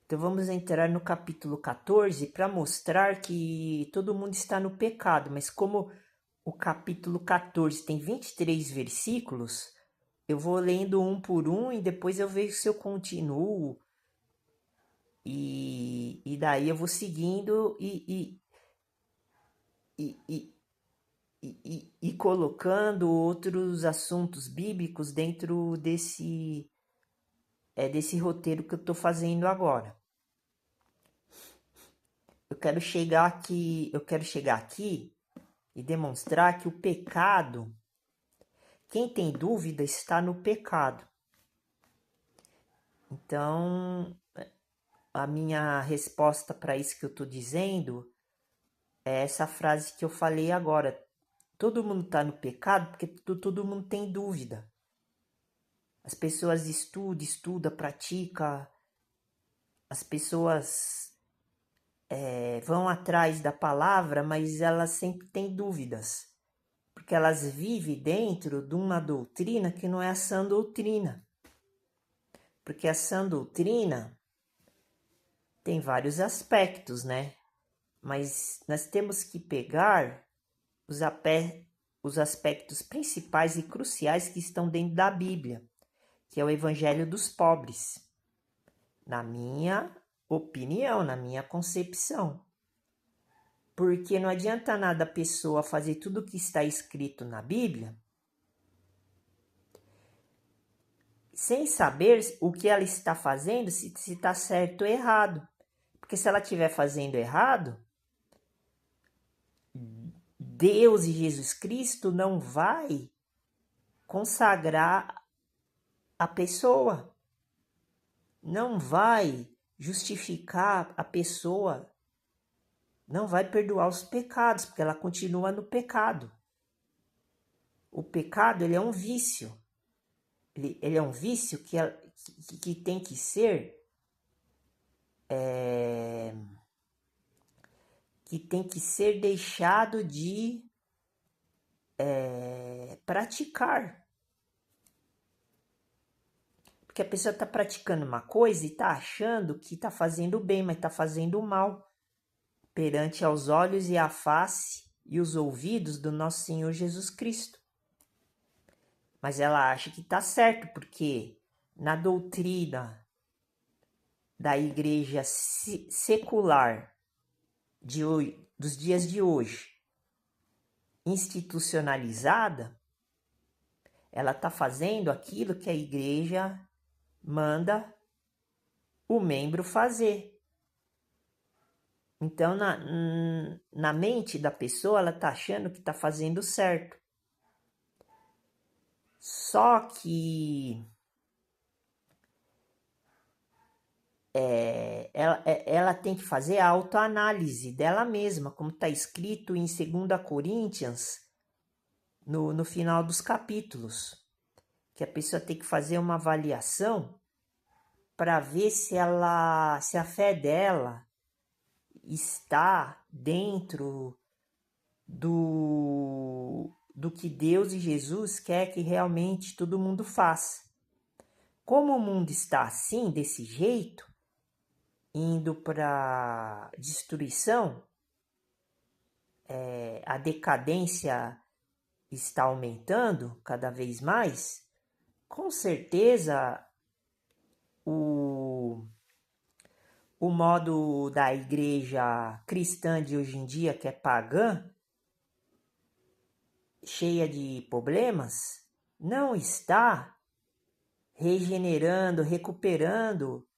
Então vamos entrar no capítulo 14 para mostrar que todo mundo está no pecado, mas como o capítulo 14 tem 23 versículos, eu vou lendo um por um e depois eu vejo se eu continuo. E daí eu vou seguindo e colocando outros assuntos bíblicos dentro desse roteiro que eu estou fazendo agora. Eu quero chegar aqui e demonstrar que o pecado, quem tem dúvida está no pecado. Então, a minha resposta para isso que eu estou dizendo é essa frase que eu falei agora. Todo mundo está no pecado porque todo mundo tem dúvida. As pessoas estudam, praticam. As pessoas vão atrás da palavra, mas elas sempre têm dúvidas. Porque elas vivem dentro de uma doutrina que não é a sã doutrina. Porque a sã doutrina tem vários aspectos, né? Mas nós temos que pegar os aspectos principais e cruciais que estão dentro da Bíblia, que é o Evangelho dos pobres, na minha opinião, na minha concepção. Porque não adianta nada a pessoa fazer tudo o que está escrito na Bíblia sem saber o que ela está fazendo, se está certo ou errado. Porque se ela estiver fazendo errado, Deus e Jesus Cristo não vai consagrar a pessoa, não vai justificar a pessoa, não vai perdoar os pecados, porque ela continua no pecado. O pecado, ele é um vício. Ele é um vício que tem que ser deixado de praticar. Porque a pessoa está praticando uma coisa e está achando que está fazendo bem, mas está fazendo mal perante aos olhos e a face e os ouvidos do nosso Senhor Jesus Cristo. Mas ela acha que está certo, porque na doutrina da igreja secular dos dias de hoje, institucionalizada, ela está fazendo aquilo que a igreja manda o membro fazer. Então, na mente da pessoa, ela está achando que está fazendo certo. Só que ela tem que fazer a autoanálise dela mesma, como está escrito em 2 Coríntios, no final dos capítulos, que a pessoa tem que fazer uma avaliação para ver se a fé dela está dentro do que Deus e Jesus quer que realmente todo mundo faça. Como o mundo está assim, desse jeito, indo para destruição, a decadência está aumentando cada vez mais, com certeza o modo da igreja cristã de hoje em dia, que é pagã, cheia de problemas, não está regenerando, recuperando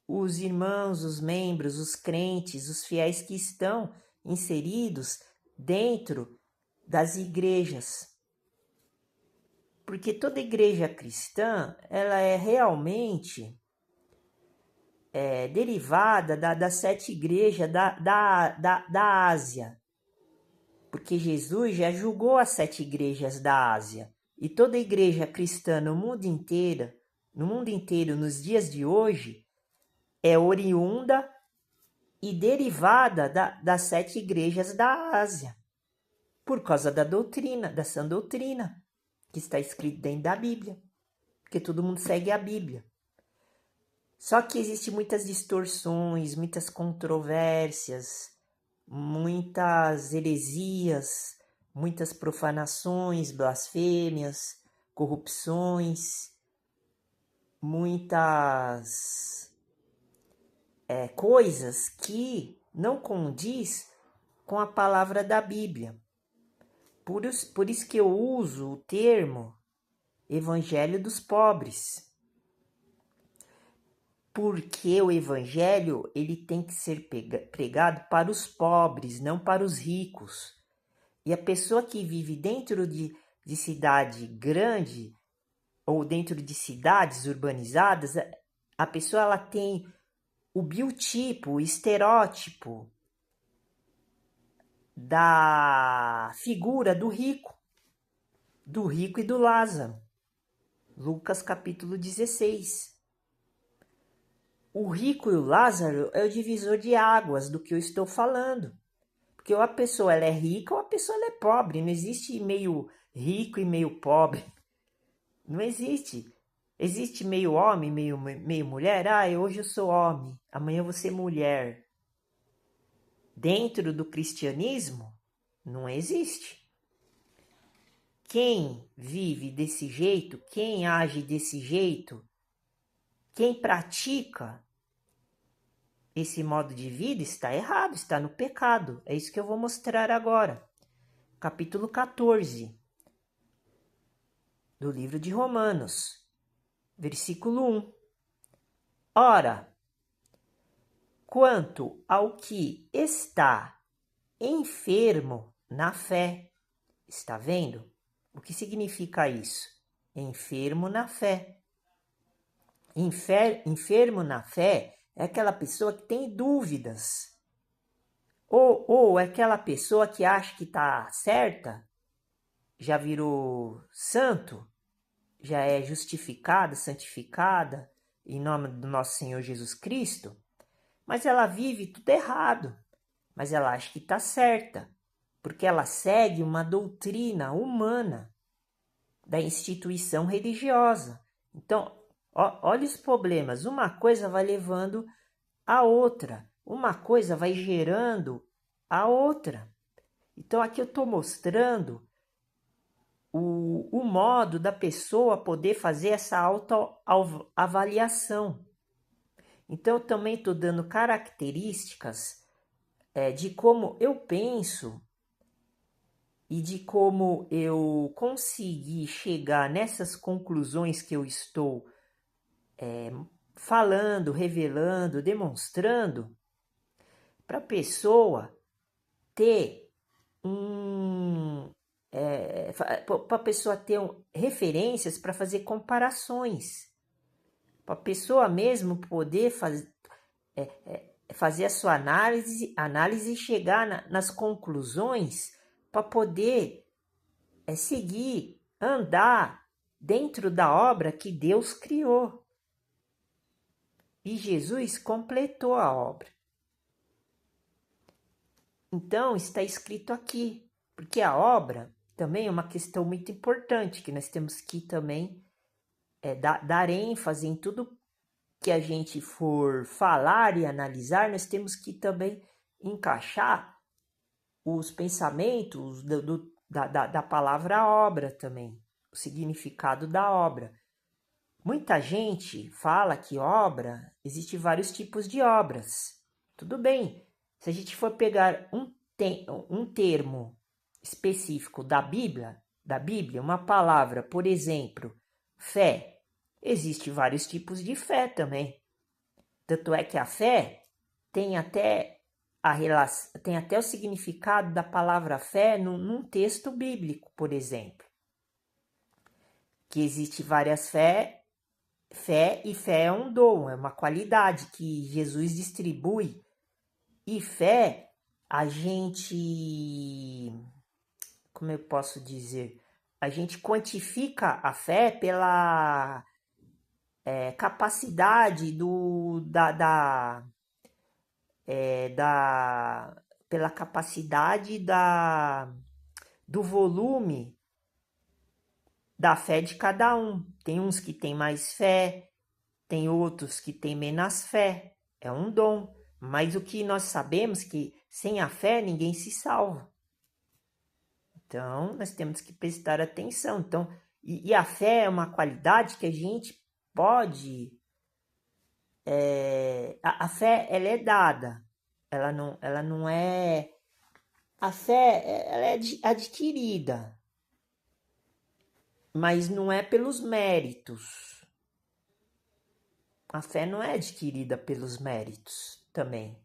os irmãos, os membros, os crentes, os fiéis que estão inseridos dentro das igrejas. Porque toda igreja cristã, ela é realmente derivada das 7 igrejas da Ásia. Porque Jesus já julgou as 7 igrejas da Ásia. E toda igreja cristã no mundo inteiro, nos dias de hoje, é oriunda e derivada das 7 igrejas da Ásia. Por causa da doutrina, da sã doutrina, que está escrito dentro da Bíblia. porque todo mundo segue a Bíblia. Só que existem muitas distorções, muitas controvérsias, muitas heresias, muitas profanações, blasfêmias, corrupções, muitas coisas que não condiz com a palavra da Bíblia. Por isso que eu uso o termo Evangelho dos pobres. Porque o evangelho ele tem que ser pregado para os pobres, não para os ricos. E a pessoa que vive dentro de cidade grande ou dentro de cidades urbanizadas, a pessoa ela tem o biotipo, o estereótipo da figura do rico e do Lázaro. Lucas capítulo 16. O rico e o Lázaro é o divisor de águas do que eu estou falando. Porque ou a pessoa ela é rica ou a pessoa ela é pobre. Não existe meio rico e meio pobre. Não existe. Existe meio homem, meio mulher. Ah, hoje eu sou homem, amanhã eu vou ser mulher. Dentro do cristianismo, não existe. Quem vive desse jeito, quem age desse jeito, quem pratica esse modo de vida está errado, está no pecado. É isso que eu vou mostrar agora. Capítulo 14 do livro de Romanos, versículo 1. Ora, quanto ao que está enfermo na fé, está vendo? O que significa isso? Enfermo na fé. Enfermo na fé é aquela pessoa que tem dúvidas. Ou é aquela pessoa que acha que está certa, já virou santo, já é justificada, santificada, em nome do nosso Senhor Jesus Cristo, mas ela vive tudo errado, mas ela acha que está certa, porque ela segue uma doutrina humana da instituição religiosa. Então, olha os problemas, uma coisa vai levando a outra, uma coisa vai gerando a outra. Então, aqui eu estou mostrando o modo da pessoa poder fazer essa autoavaliação. Então, eu também estou dando características de como eu penso e de como eu consegui chegar nessas conclusões que eu estou falando, revelando, demonstrando, para a pessoa ter para a pessoa ter referências para fazer comparações, para a pessoa mesmo poder fazer a sua análise e chegar nas conclusões para poder seguir, andar dentro da obra que Deus criou. E Jesus completou a obra. Então, está escrito aqui, porque a obra também é uma questão muito importante, que nós temos que também dar ênfase em tudo que a gente for falar e analisar, nós temos que também encaixar os pensamentos da palavra obra também, o significado da obra. Muita gente fala que obra, existe vários tipos de obras. Tudo bem, se a gente for pegar um termo específico da Bíblia, uma palavra, por exemplo, fé, existem vários tipos de fé também. Tanto é que a fé tem até o significado da palavra fé num texto bíblico, por exemplo. Que existe várias fé e fé é um dom, é uma qualidade que Jesus distribui. E fé, a gente, como eu posso dizer, a gente quantifica a fé pela capacidade pela capacidade do volume da fé de cada um. Tem uns que têm mais fé, tem outros que têm menos fé. É um dom. Mas o que nós sabemos é que sem a fé ninguém se salva. Então, nós temos que prestar atenção. Então, e a fé é uma qualidade que a gente pode... a fé, ela é dada. Ela não é... A fé, ela é adquirida. Mas não é pelos méritos. A fé não é adquirida pelos méritos também.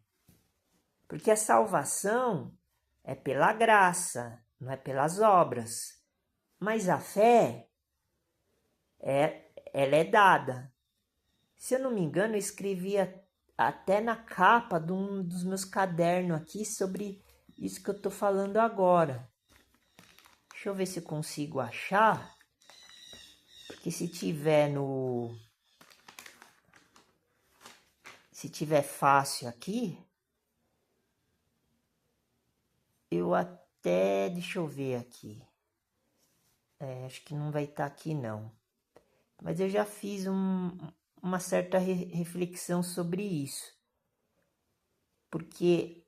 Porque a salvação é pela graça, não é pelas obras. Mas a fé, ela é dada. Se eu não me engano, eu escrevi até na capa de um dos meus cadernos aqui sobre isso que eu estou falando agora. Deixa eu ver se eu consigo achar. Porque se tiver no... Se tiver fácil aqui, eu até... Deixa eu ver aqui. Acho que não vai estar aqui não. Mas eu já fiz uma certa reflexão sobre isso. Porque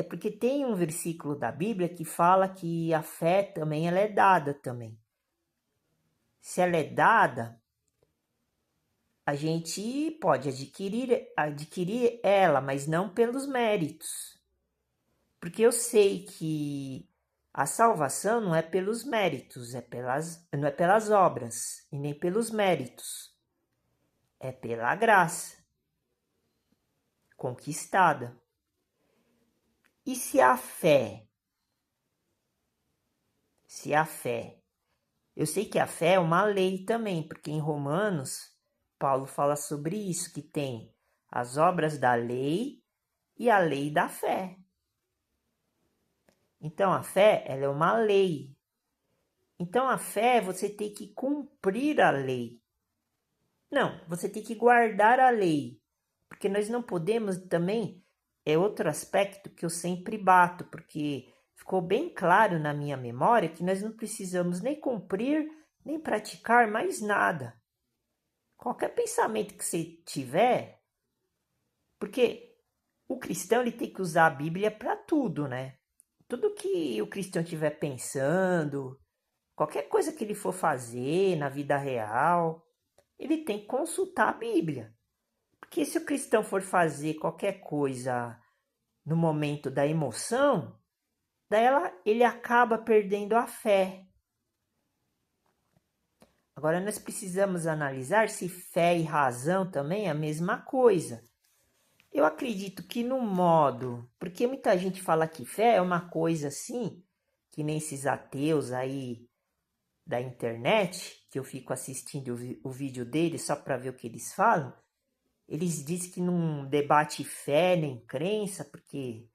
porque tem um versículo da Bíblia que fala que a fé também ela é dada também. Se ela é dada, a gente pode adquirir ela, mas não pelos méritos. Porque eu sei que a salvação não é pelos méritos, não é pelas obras e nem pelos méritos. É pela graça conquistada. E se a fé, eu sei que a fé é uma lei também, porque em Romanos, Paulo fala sobre isso, que tem as obras da lei e a lei da fé. Então a fé, ela é uma lei. Então a fé, você tem que cumprir a lei. Não, você tem que guardar a lei. Porque nós não podemos também, é outro aspecto que eu sempre bato, porque ficou bem claro na minha memória que nós não precisamos nem cumprir, nem praticar mais nada. Qualquer pensamento que você tiver, porque o cristão ele tem que usar a Bíblia para tudo, né? Tudo que o cristão estiver pensando, qualquer coisa que ele for fazer na vida real, ele tem que consultar a Bíblia. Porque se o cristão for fazer qualquer coisa no momento da emoção, daí ele acaba perdendo a fé. Agora nós precisamos analisar se fé e razão também é a mesma coisa. Eu acredito que no modo, porque muita gente fala que fé é uma coisa assim, que nem esses ateus aí da internet, que eu fico assistindo o vídeo deles só para ver o que eles falam. Eles dizem que não debate fé nem crença, porque...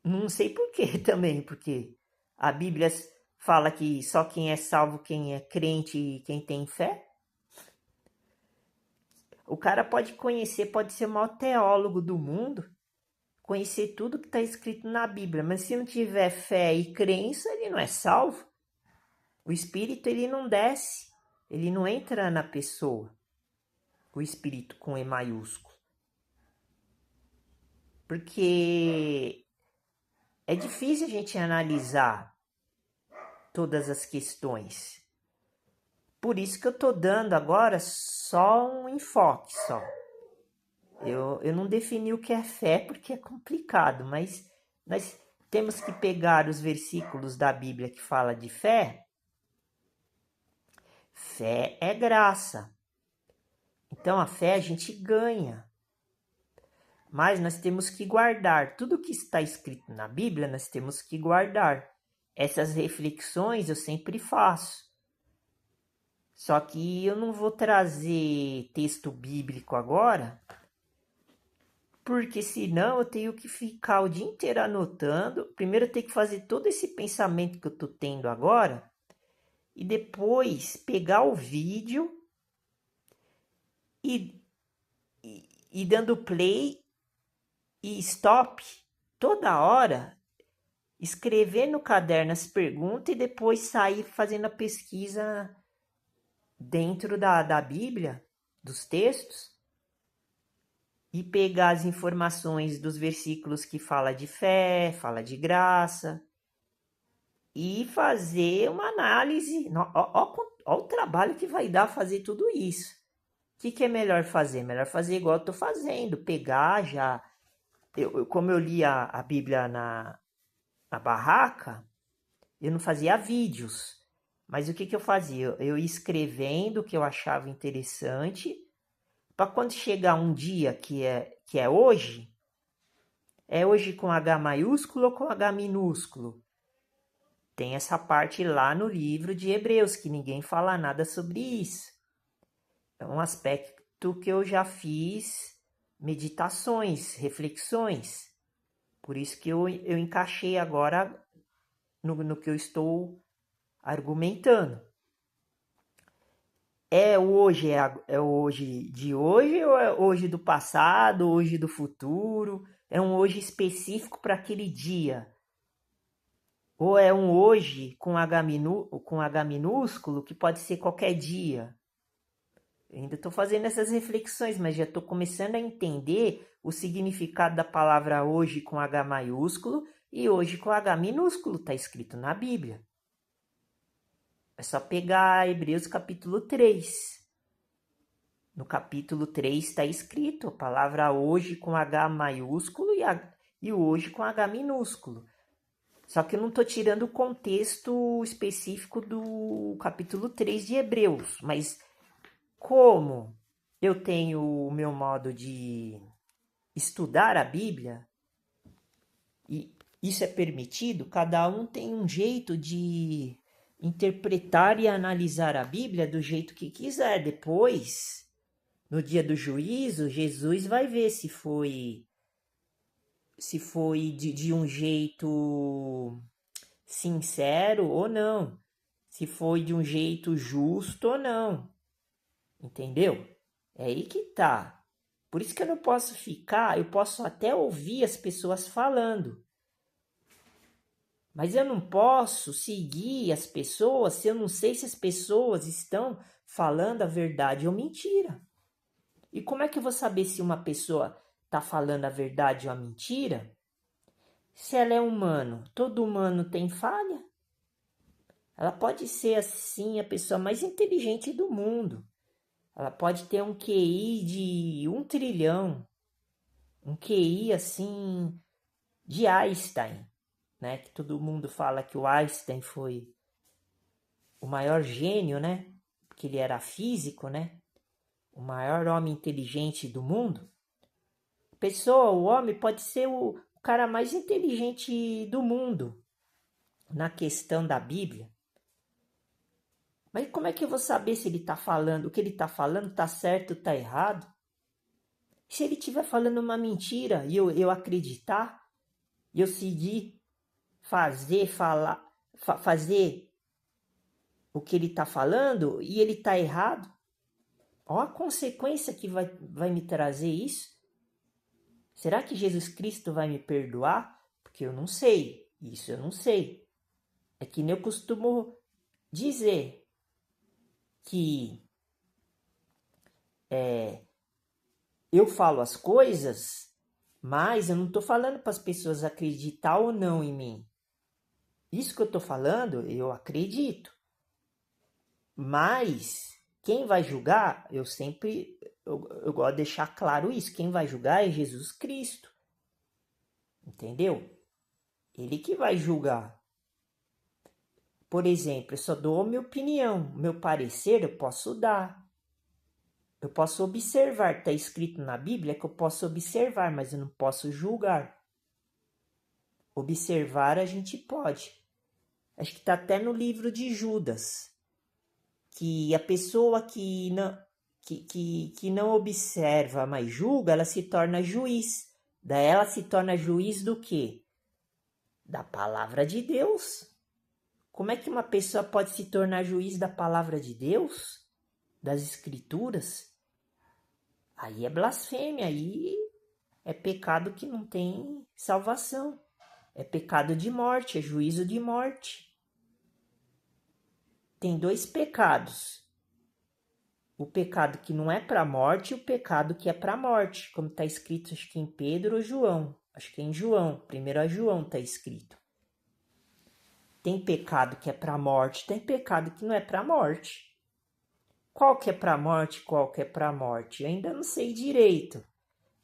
Não sei por quê também, porque a Bíblia fala que só quem é salvo, quem é crente e quem tem fé. O cara pode conhecer, pode ser o maior teólogo do mundo, conhecer tudo que está escrito na Bíblia, mas se não tiver fé e crença, ele não é salvo. O Espírito, ele não desce, ele não entra na pessoa. O Espírito com E maiúsculo. Porque é difícil a gente analisar todas as questões. Por isso que eu estou dando agora só um enfoque só. Eu não defini o que é fé porque é complicado, mas nós temos que pegar os versículos da Bíblia que fala de fé. Fé é graça. Então a fé a gente ganha. Mas nós temos que guardar. Tudo que está escrito na Bíblia, nós temos que guardar. Essas reflexões eu sempre faço. Só que eu não vou trazer texto bíblico agora, porque senão eu tenho que ficar o dia inteiro anotando. Primeiro eu tenho que fazer todo esse pensamento que eu estou tendo agora, e depois pegar o vídeo e dando play e stop toda hora. escrever no caderno as perguntas e depois sair fazendo a pesquisa dentro da Bíblia, dos textos, e pegar as informações dos versículos que fala de fé, fala de graça, e fazer uma análise. Ó o trabalho que vai dar fazer tudo isso. O que é melhor fazer? Melhor fazer igual eu estou fazendo, pegar já. Como eu li a Bíblia na barraca, eu não fazia vídeos. Mas o que eu fazia? Eu ia escrevendo o que eu achava interessante, para quando chegar um dia que é hoje com H maiúsculo ou com H minúsculo. Tem essa parte lá no livro de Hebreus, que ninguém fala nada sobre isso. É um aspecto que eu já fiz meditações, reflexões. Por isso que eu encaixei agora no que eu estou argumentando. É hoje de hoje ou é hoje do passado, hoje do futuro? É um hoje específico para aquele dia? Ou é um hoje com H minúsculo que pode ser qualquer dia? Eu ainda estou fazendo essas reflexões, mas já estou começando a entender o significado da palavra hoje com H maiúsculo e hoje com H minúsculo, está escrito na Bíblia. É só pegar Hebreus capítulo 3. No capítulo 3 está escrito a palavra hoje com H maiúsculo e hoje com H minúsculo. Só que eu não estou tirando o contexto específico do capítulo 3 de Hebreus, mas como eu tenho o meu modo de estudar a Bíblia, e isso é permitido, cada um tem um jeito de interpretar e analisar a Bíblia do jeito que quiser. Depois, no dia do juízo, Jesus vai ver se foi de um jeito sincero ou não, se foi de um jeito justo ou não, entendeu? É aí que tá. Por isso que eu não posso ficar, eu posso até ouvir as pessoas falando, mas eu não posso seguir as pessoas se eu não sei se as pessoas estão falando a verdade ou mentira. E como é que eu vou saber se uma pessoa está falando a verdade ou a mentira? Se ela é humano, todo humano tem falha? Ela pode ser assim a pessoa mais inteligente do mundo. Ela pode ter um QI de 1 trilhão, um QI assim de Einstein, né? Que todo mundo fala que o Einstein foi o maior gênio, né? Porque ele era físico, né? O maior homem inteligente do mundo. O homem pode ser o cara mais inteligente do mundo na questão da Bíblia. Mas como é que eu vou saber se ele está falando, o que ele está falando está certo ou está errado? Se ele estiver falando uma mentira e eu acreditar, e eu seguir, fazer o que ele está falando e ele está errado, olha a consequência que vai me trazer isso. Será que Jesus Cristo vai me perdoar? Porque eu não sei, isso eu não sei. É que nem eu costumo dizer que eu falo as coisas, mas eu não estou falando para as pessoas acreditar ou não em mim. Isso que eu estou falando, eu acredito. Mas quem vai julgar, eu gosto de deixar claro isso. Quem vai julgar é Jesus Cristo. Entendeu? Ele que vai julgar. Por exemplo, eu só dou a minha opinião. Meu parecer eu posso dar. Eu posso observar. Está escrito na Bíblia que eu posso observar, mas eu não posso julgar. Observar a gente pode. Acho que está até no livro de Judas. Que a pessoa que não observa, mas julga, ela se torna juiz. Daí ela se torna juiz do quê? Da palavra de Deus. Como é que uma pessoa pode se tornar juiz da palavra de Deus? Das escrituras? Aí é blasfêmia, aí é pecado que não tem salvação. é pecado de morte, é juízo de morte. Tem dois pecados. O pecado que não é para a morte e o pecado que é para a morte, como está escrito, acho que em Pedro ou João. Acho que é em João, primeiro a João está escrito. Tem pecado que é para a morte, tem pecado que não é para a morte. Qual que é para a morte, qual que é para a morte? Eu ainda não sei direito,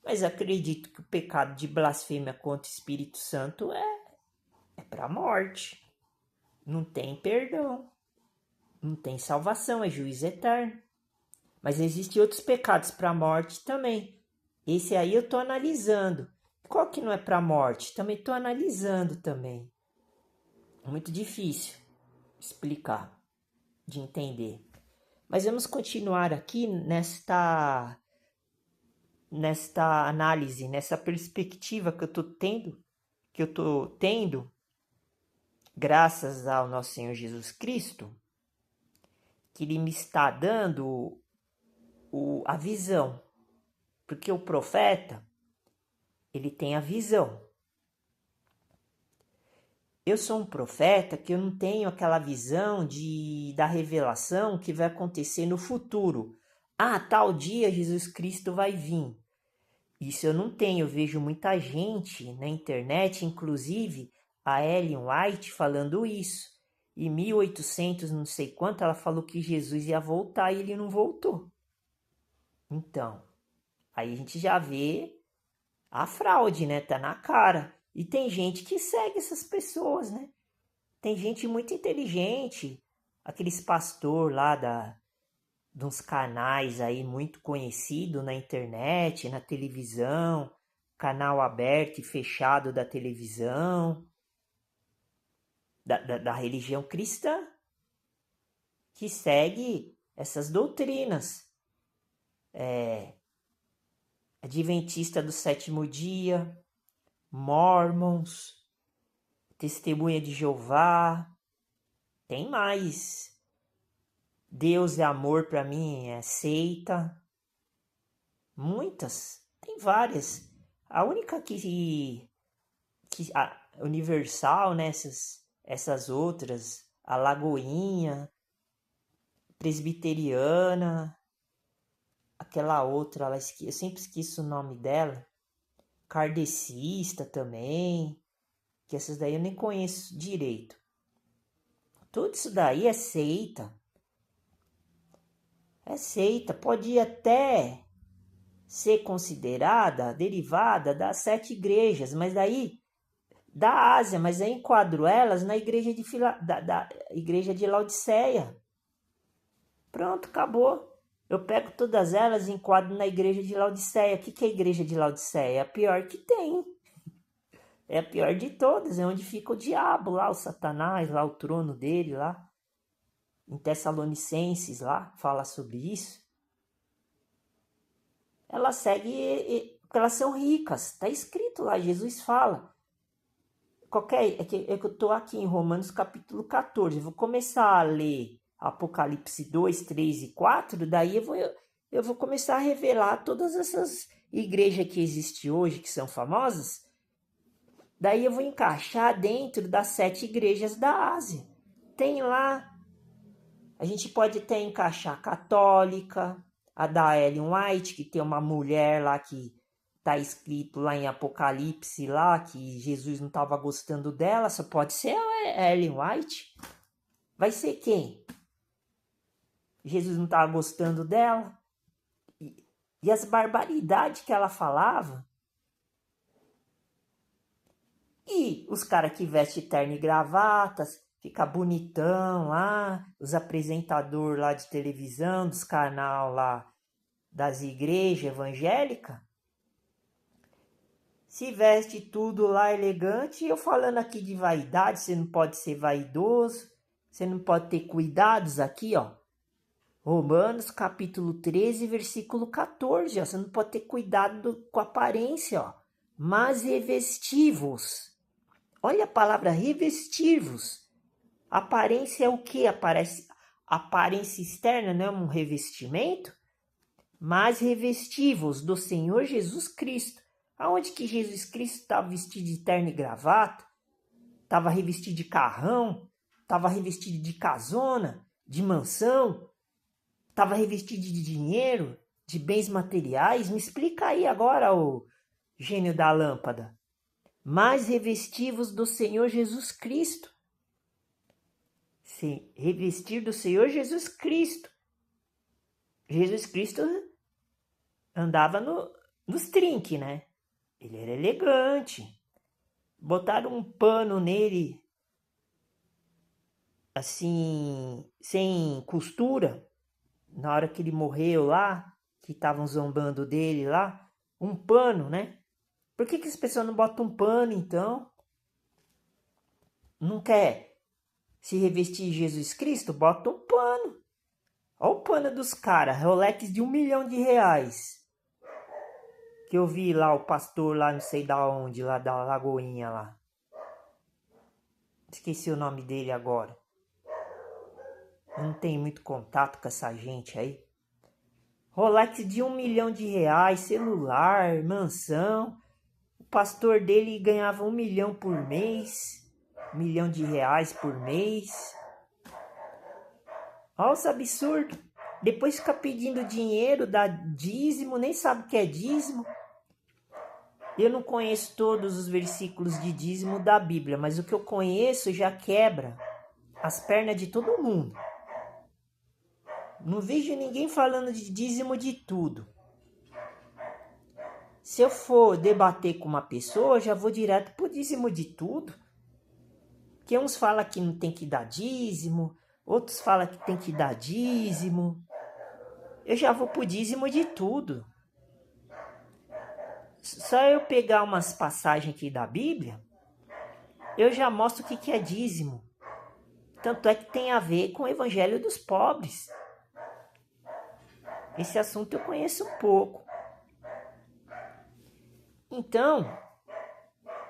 mas acredito que o pecado de blasfêmia contra o Espírito Santo é para a morte. Não tem perdão, não tem salvação, é juízo eterno. Mas existem outros pecados para a morte também. Esse aí eu estou analisando. Qual que não é para a morte? Também estou analisando também. Muito difícil explicar, de entender. Mas vamos continuar aqui nesta análise, nessa perspectiva que eu estou tendo, graças ao nosso Senhor Jesus Cristo, que Ele me está dando a visão. Porque o profeta, ele tem a visão. Eu sou um profeta que eu não tenho aquela visão da revelação que vai acontecer no futuro. Ah, tal dia Jesus Cristo vai vir. Isso eu não tenho. Eu vejo muita gente na internet, inclusive a Ellen White falando isso. Em 1800, não sei quanto, ela falou que Jesus ia voltar e ele não voltou. Então, aí a gente já vê a fraude, né? Tá na cara. E tem gente que segue essas pessoas, né? Tem gente muito inteligente, aqueles pastor lá de uns canais aí muito conhecido na internet, na televisão, canal aberto e fechado da televisão, da religião cristã, que segue essas doutrinas. Adventista do sétimo dia, Mormons, Testemunha de Jeová, tem mais. Deus é amor, para mim é seita. Muitas, tem várias. A única universal, né, essas outras, a Lagoinha, Presbiteriana, aquela outra, eu sempre esqueço o nome dela, Kardecista também, que essas daí eu nem conheço direito. Tudo isso daí é seita. É seita, pode até ser considerada derivada das 7 igrejas, mas daí da Ásia, mas aí enquadro elas na igreja da igreja de Laodiceia. Pronto, acabou. Eu pego todas elas e enquadro na igreja de Laodiceia. O que é a igreja de Laodiceia? É a pior que tem. É a pior de todas. É onde fica o diabo lá, o Satanás, lá o trono dele lá. Em Tessalonicenses lá, fala sobre isso. Elas seguem, porque elas são ricas. Está escrito lá, Jesus fala. É que eu estou aqui em Romanos capítulo 14. Eu vou começar a ler Apocalipse 2, 3 e 4. Daí eu vou começar a revelar todas essas igrejas que existem hoje, que são famosas. Daí eu vou encaixar dentro das 7 igrejas da Ásia. Tem lá, a gente pode até encaixar a católica, a da Ellen White, que tem uma mulher lá que está escrito lá em Apocalipse, lá que Jesus não estava gostando dela, só pode ser a Ellen White. Vai ser quem? Jesus não estava gostando dela? E as barbaridades que ela falava? E os caras que vestem terno e gravatas, fica bonitão lá, os apresentadores lá de televisão, dos canal lá das igrejas evangélicas, se veste tudo lá elegante. E eu falando aqui de vaidade, você não pode ser vaidoso, você não pode ter cuidados aqui, ó. Romanos capítulo 13, versículo 14, ó. Você não pode ter cuidado com a aparência, ó. Mas revestivos. Olha a palavra revestivos. Aparência é o que? Aparência externa não é um revestimento? Mas revestivos do Senhor Jesus Cristo. Aonde que Jesus Cristo estava vestido de terno e gravata? Tava revestido de carrão, tava revestido de casona, de mansão, tava revestido de dinheiro, de bens materiais. Me explica aí agora, ô gênio da lâmpada. Mas revestivos do Senhor Jesus Cristo. Se revestir do Senhor Jesus Cristo. Jesus Cristo andava nos trinques, né? Ele era elegante. Botaram um pano nele, assim, sem costura. Na hora que ele morreu lá, que estavam zombando dele lá, um pano, né? Por que as pessoas não botam um pano, então? Não quer se revestir de Jesus Cristo? Bota um pano. Olha o pano dos caras, Rolex de R$1 milhão. Que eu vi lá o pastor lá, não sei da onde, lá da Lagoinha lá. Esqueci o nome dele agora. Eu não tenho muito contato com essa gente aí. Rolex de R$1 milhão, celular, mansão. O pastor dele ganhava R$1 milhão por mês. R$1 milhão por mês. Olha os absurdos. Depois fica pedindo dinheiro, dá dízimo, nem sabe o que é dízimo. Eu não conheço todos os versículos de dízimo da Bíblia, mas o que eu conheço já quebra as pernas de todo mundo. Não vejo ninguém falando de dízimo de tudo. Se eu for debater com uma pessoa, eu já vou direto pro dízimo de tudo. Porque uns falam que não tem que dar dízimo, outros falam que tem que dar dízimo. Eu já vou pro dízimo de tudo. Só eu pegar umas passagens aqui da Bíblia, eu já mostro o que é dízimo. Tanto é que tem a ver com o evangelho dos pobres. Esse assunto eu conheço um pouco. Então,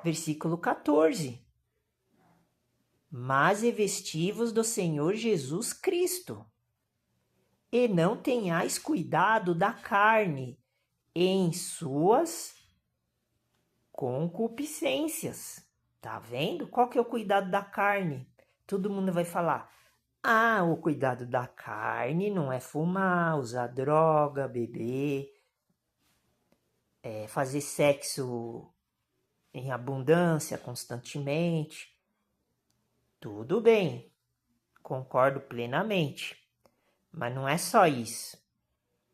versículo 14. Mas revestivos do Senhor Jesus Cristo, e não tenhais cuidado da carne em suas concupiscências. Tá vendo? Qual que é o cuidado da carne? Todo mundo vai falar: ah, o cuidado da carne não é fumar, usar droga, beber, fazer sexo em abundância constantemente. Tudo bem, concordo plenamente. Mas não é só isso.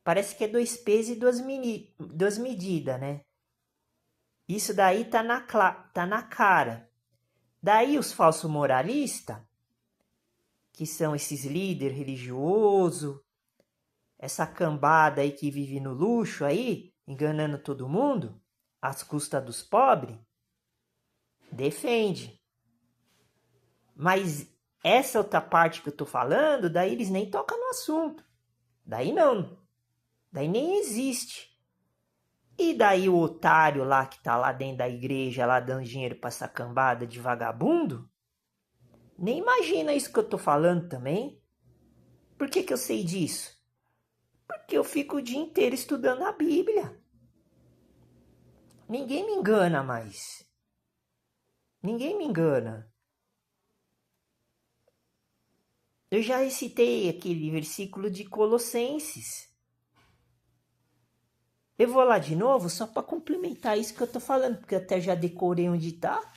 Parece que é 2 pesos e 2 medidas, né? Isso daí tá na cara. Daí os falsos moralistas, que são esses líderes religiosos, essa cambada aí que vive no luxo aí, enganando todo mundo, às custas dos pobres, defende. Mas essa outra parte que eu tô falando, daí eles nem tocam no assunto. Daí não. Daí nem existe. E daí o otário lá que tá lá dentro da igreja, lá dando dinheiro pra essa cambada de vagabundo, nem imagina isso que eu tô falando também. Por que eu sei disso? Porque eu fico o dia inteiro estudando a Bíblia. Ninguém me engana mais. Ninguém me engana. Eu já recitei aquele versículo de Colossenses. Eu vou lá de novo só para complementar isso que eu tô falando, porque eu até já decorei onde tá.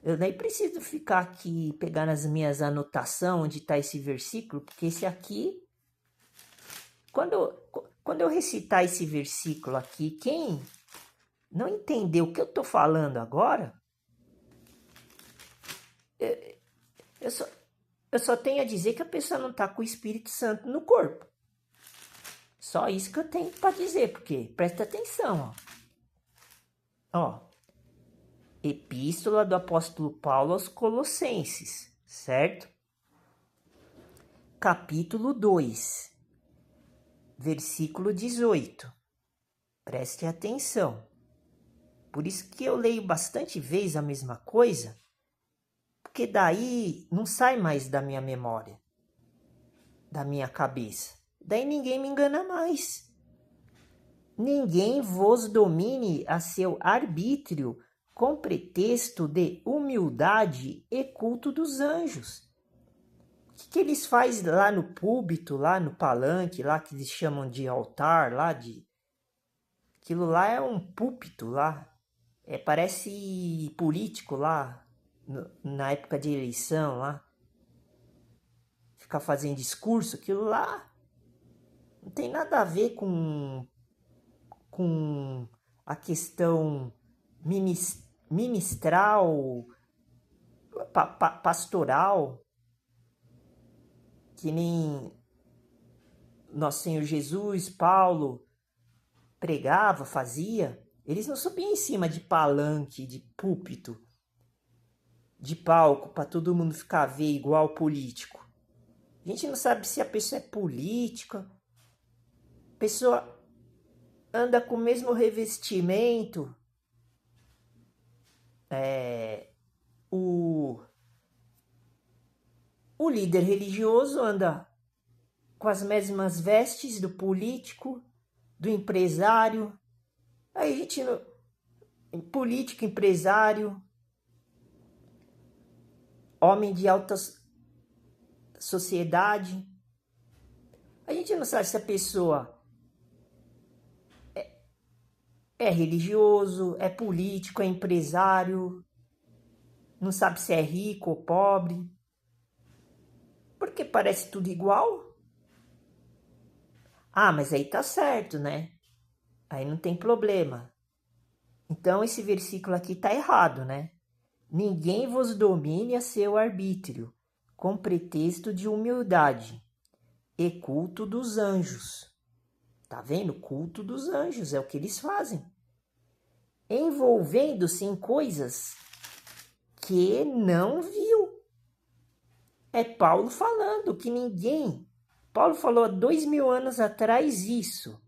Eu nem preciso ficar aqui, pegar nas minhas anotações onde tá esse versículo, porque esse aqui, quando eu recitar esse versículo aqui, quem não entendeu o que eu tô falando agora, eu só tenho a dizer que a pessoa não tá com o Espírito Santo no corpo. Só isso que eu tenho para dizer, porque presta atenção, ó. Epístola do apóstolo Paulo aos Colossenses, certo? Capítulo 2, versículo 18. Preste atenção. Por isso que eu leio bastante vezes a mesma coisa, porque daí não sai mais da minha memória, da minha cabeça. Daí ninguém me engana mais. Ninguém vos domine a seu arbítrio com pretexto de humildade e culto dos anjos. O que eles fazem lá no púlpito, lá no palanque, lá que eles chamam de altar, aquilo lá é um púlpito lá. Parece político lá, na época de eleição lá. Ficar fazendo discurso, aquilo lá não tem nada a ver com a questão ministral, pastoral, que nem Nosso Senhor Jesus, Paulo pregava, fazia. Eles não subiam em cima de palanque, de púlpito, de palco, para todo mundo ficar ver igual político. A gente não sabe se a pessoa é política, a pessoa anda com o mesmo revestimento, o líder religioso anda com as mesmas vestes do político, do empresário. Aí a gente, político, empresário, homem de alta sociedade, a gente não sabe se a pessoa é religioso, é político, é empresário, não sabe se é rico ou pobre, porque parece tudo igual. Ah, mas aí tá certo, né? Aí não tem problema. Então esse versículo aqui tá errado, né? Ninguém vos domine a seu arbítrio, com pretexto de humildade e culto dos anjos. Tá vendo? Culto dos anjos é o que eles fazem. Envolvendo-se em coisas que não viu. É Paulo falando que ninguém... Paulo falou há 2000 anos atrás isso.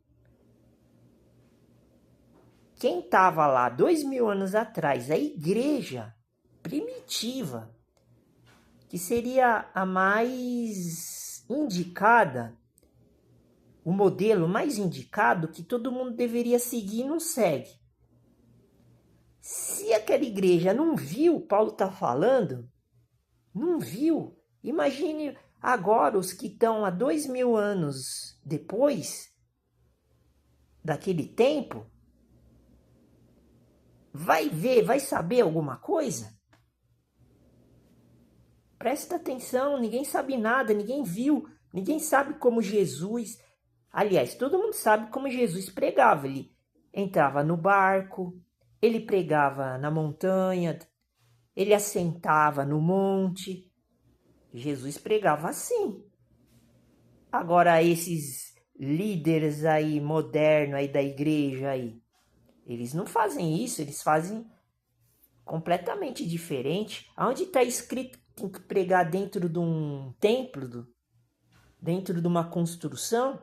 Quem estava lá 2000 anos atrás, a igreja primitiva, que seria a mais indicada, o modelo mais indicado que todo mundo deveria seguir, não segue. Se aquela igreja não viu, Paulo está falando, não viu, imagine agora os que estão há 2000 anos depois daquele tempo, vai ver, vai saber alguma coisa? Presta atenção, ninguém sabe nada, ninguém viu, ninguém sabe como Jesus... Aliás, todo mundo sabe como Jesus pregava. Ele entrava no barco, ele pregava na montanha, ele assentava no monte. Jesus pregava assim. Agora esses líderes aí modernos aí da igreja aí, eles não fazem isso, eles fazem completamente diferente. Aonde está escrito que tem que pregar dentro de um templo, dentro de uma construção?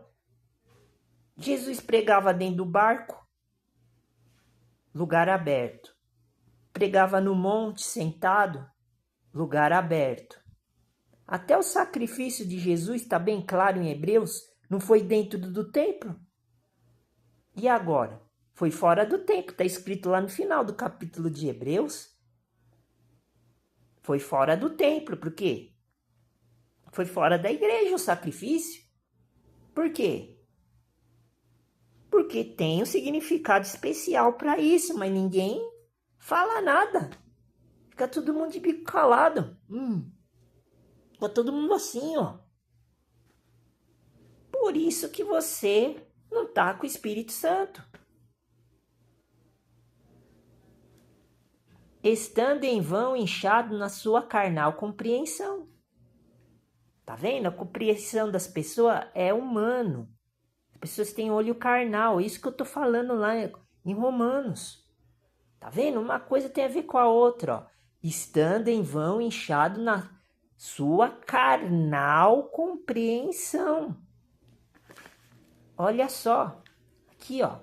Jesus pregava dentro do barco, lugar aberto. Pregava no monte, sentado, lugar aberto. Até o sacrifício de Jesus, está bem claro em Hebreus, não foi dentro do templo. E agora? Foi fora do templo, está escrito lá no final do capítulo de Hebreus. Foi fora do templo, por quê? Foi fora da igreja o sacrifício. Por quê? Porque tem um significado especial para isso, mas ninguém fala nada. Fica todo mundo de bico calado. Fica todo mundo assim, ó. Por isso que você não tá com o Espírito Santo. Estando em vão inchado na sua carnal compreensão. Tá vendo? A compreensão das pessoas é humano. As pessoas têm olho carnal. Isso que eu tô falando lá em Romanos. Tá vendo? Uma coisa tem a ver com a outra, ó. Estando em vão inchado na sua carnal compreensão. Olha só. Aqui, ó.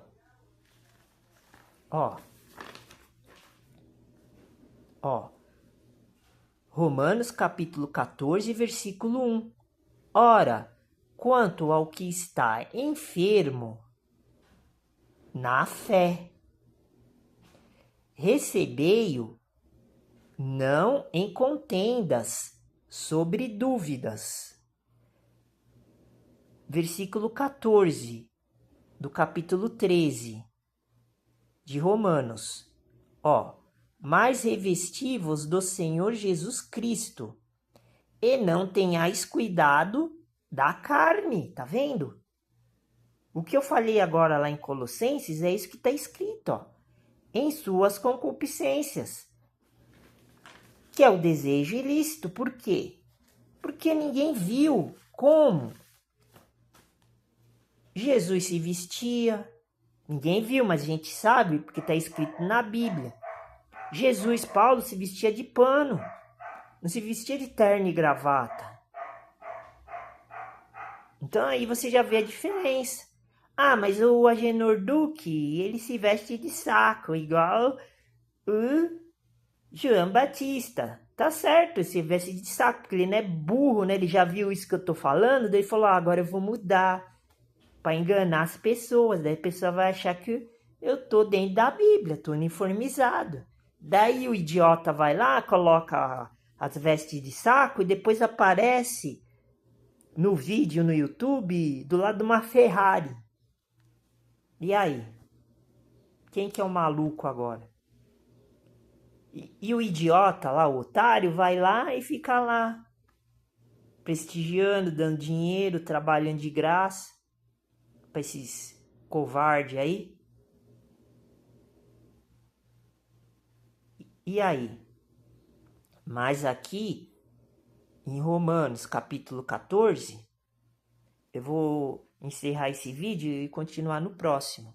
Ó. Romanos capítulo 14, versículo 1. Ora, quanto ao que está enfermo na fé, recebei-o não em contendas sobre dúvidas. Versículo 14 do capítulo 13 de Romanos. Mas revesti-vos do Senhor Jesus Cristo, e não tenhais cuidado da carne, tá vendo? O que eu falei agora lá em Colossenses é isso que está escrito, em suas concupiscências, que é o desejo ilícito. Por quê? Porque ninguém viu como Jesus se vestia. Ninguém viu, mas a gente sabe porque está escrito na Bíblia. Paulo se vestia de pano, não se vestia de terno e gravata. Então aí você já vê a diferença. Mas o Agenor Duque, ele se veste de saco, igual o João Batista. Tá certo, ele se veste de saco, porque ele não é burro, né? Ele já viu isso que eu tô falando, daí ele falou, agora eu vou mudar para enganar as pessoas. Daí a pessoa vai achar que eu tô dentro da Bíblia, tô uniformizado. Daí o idiota vai lá, coloca as vestes de saco e depois aparece no vídeo no YouTube do lado de uma Ferrari. E aí? Quem que é o maluco agora? E o idiota lá, o otário, vai lá e fica lá prestigiando, dando dinheiro, trabalhando de graça para esses covardes aí. E aí? Mas aqui, em Romanos capítulo 14, eu vou encerrar esse vídeo e continuar no próximo.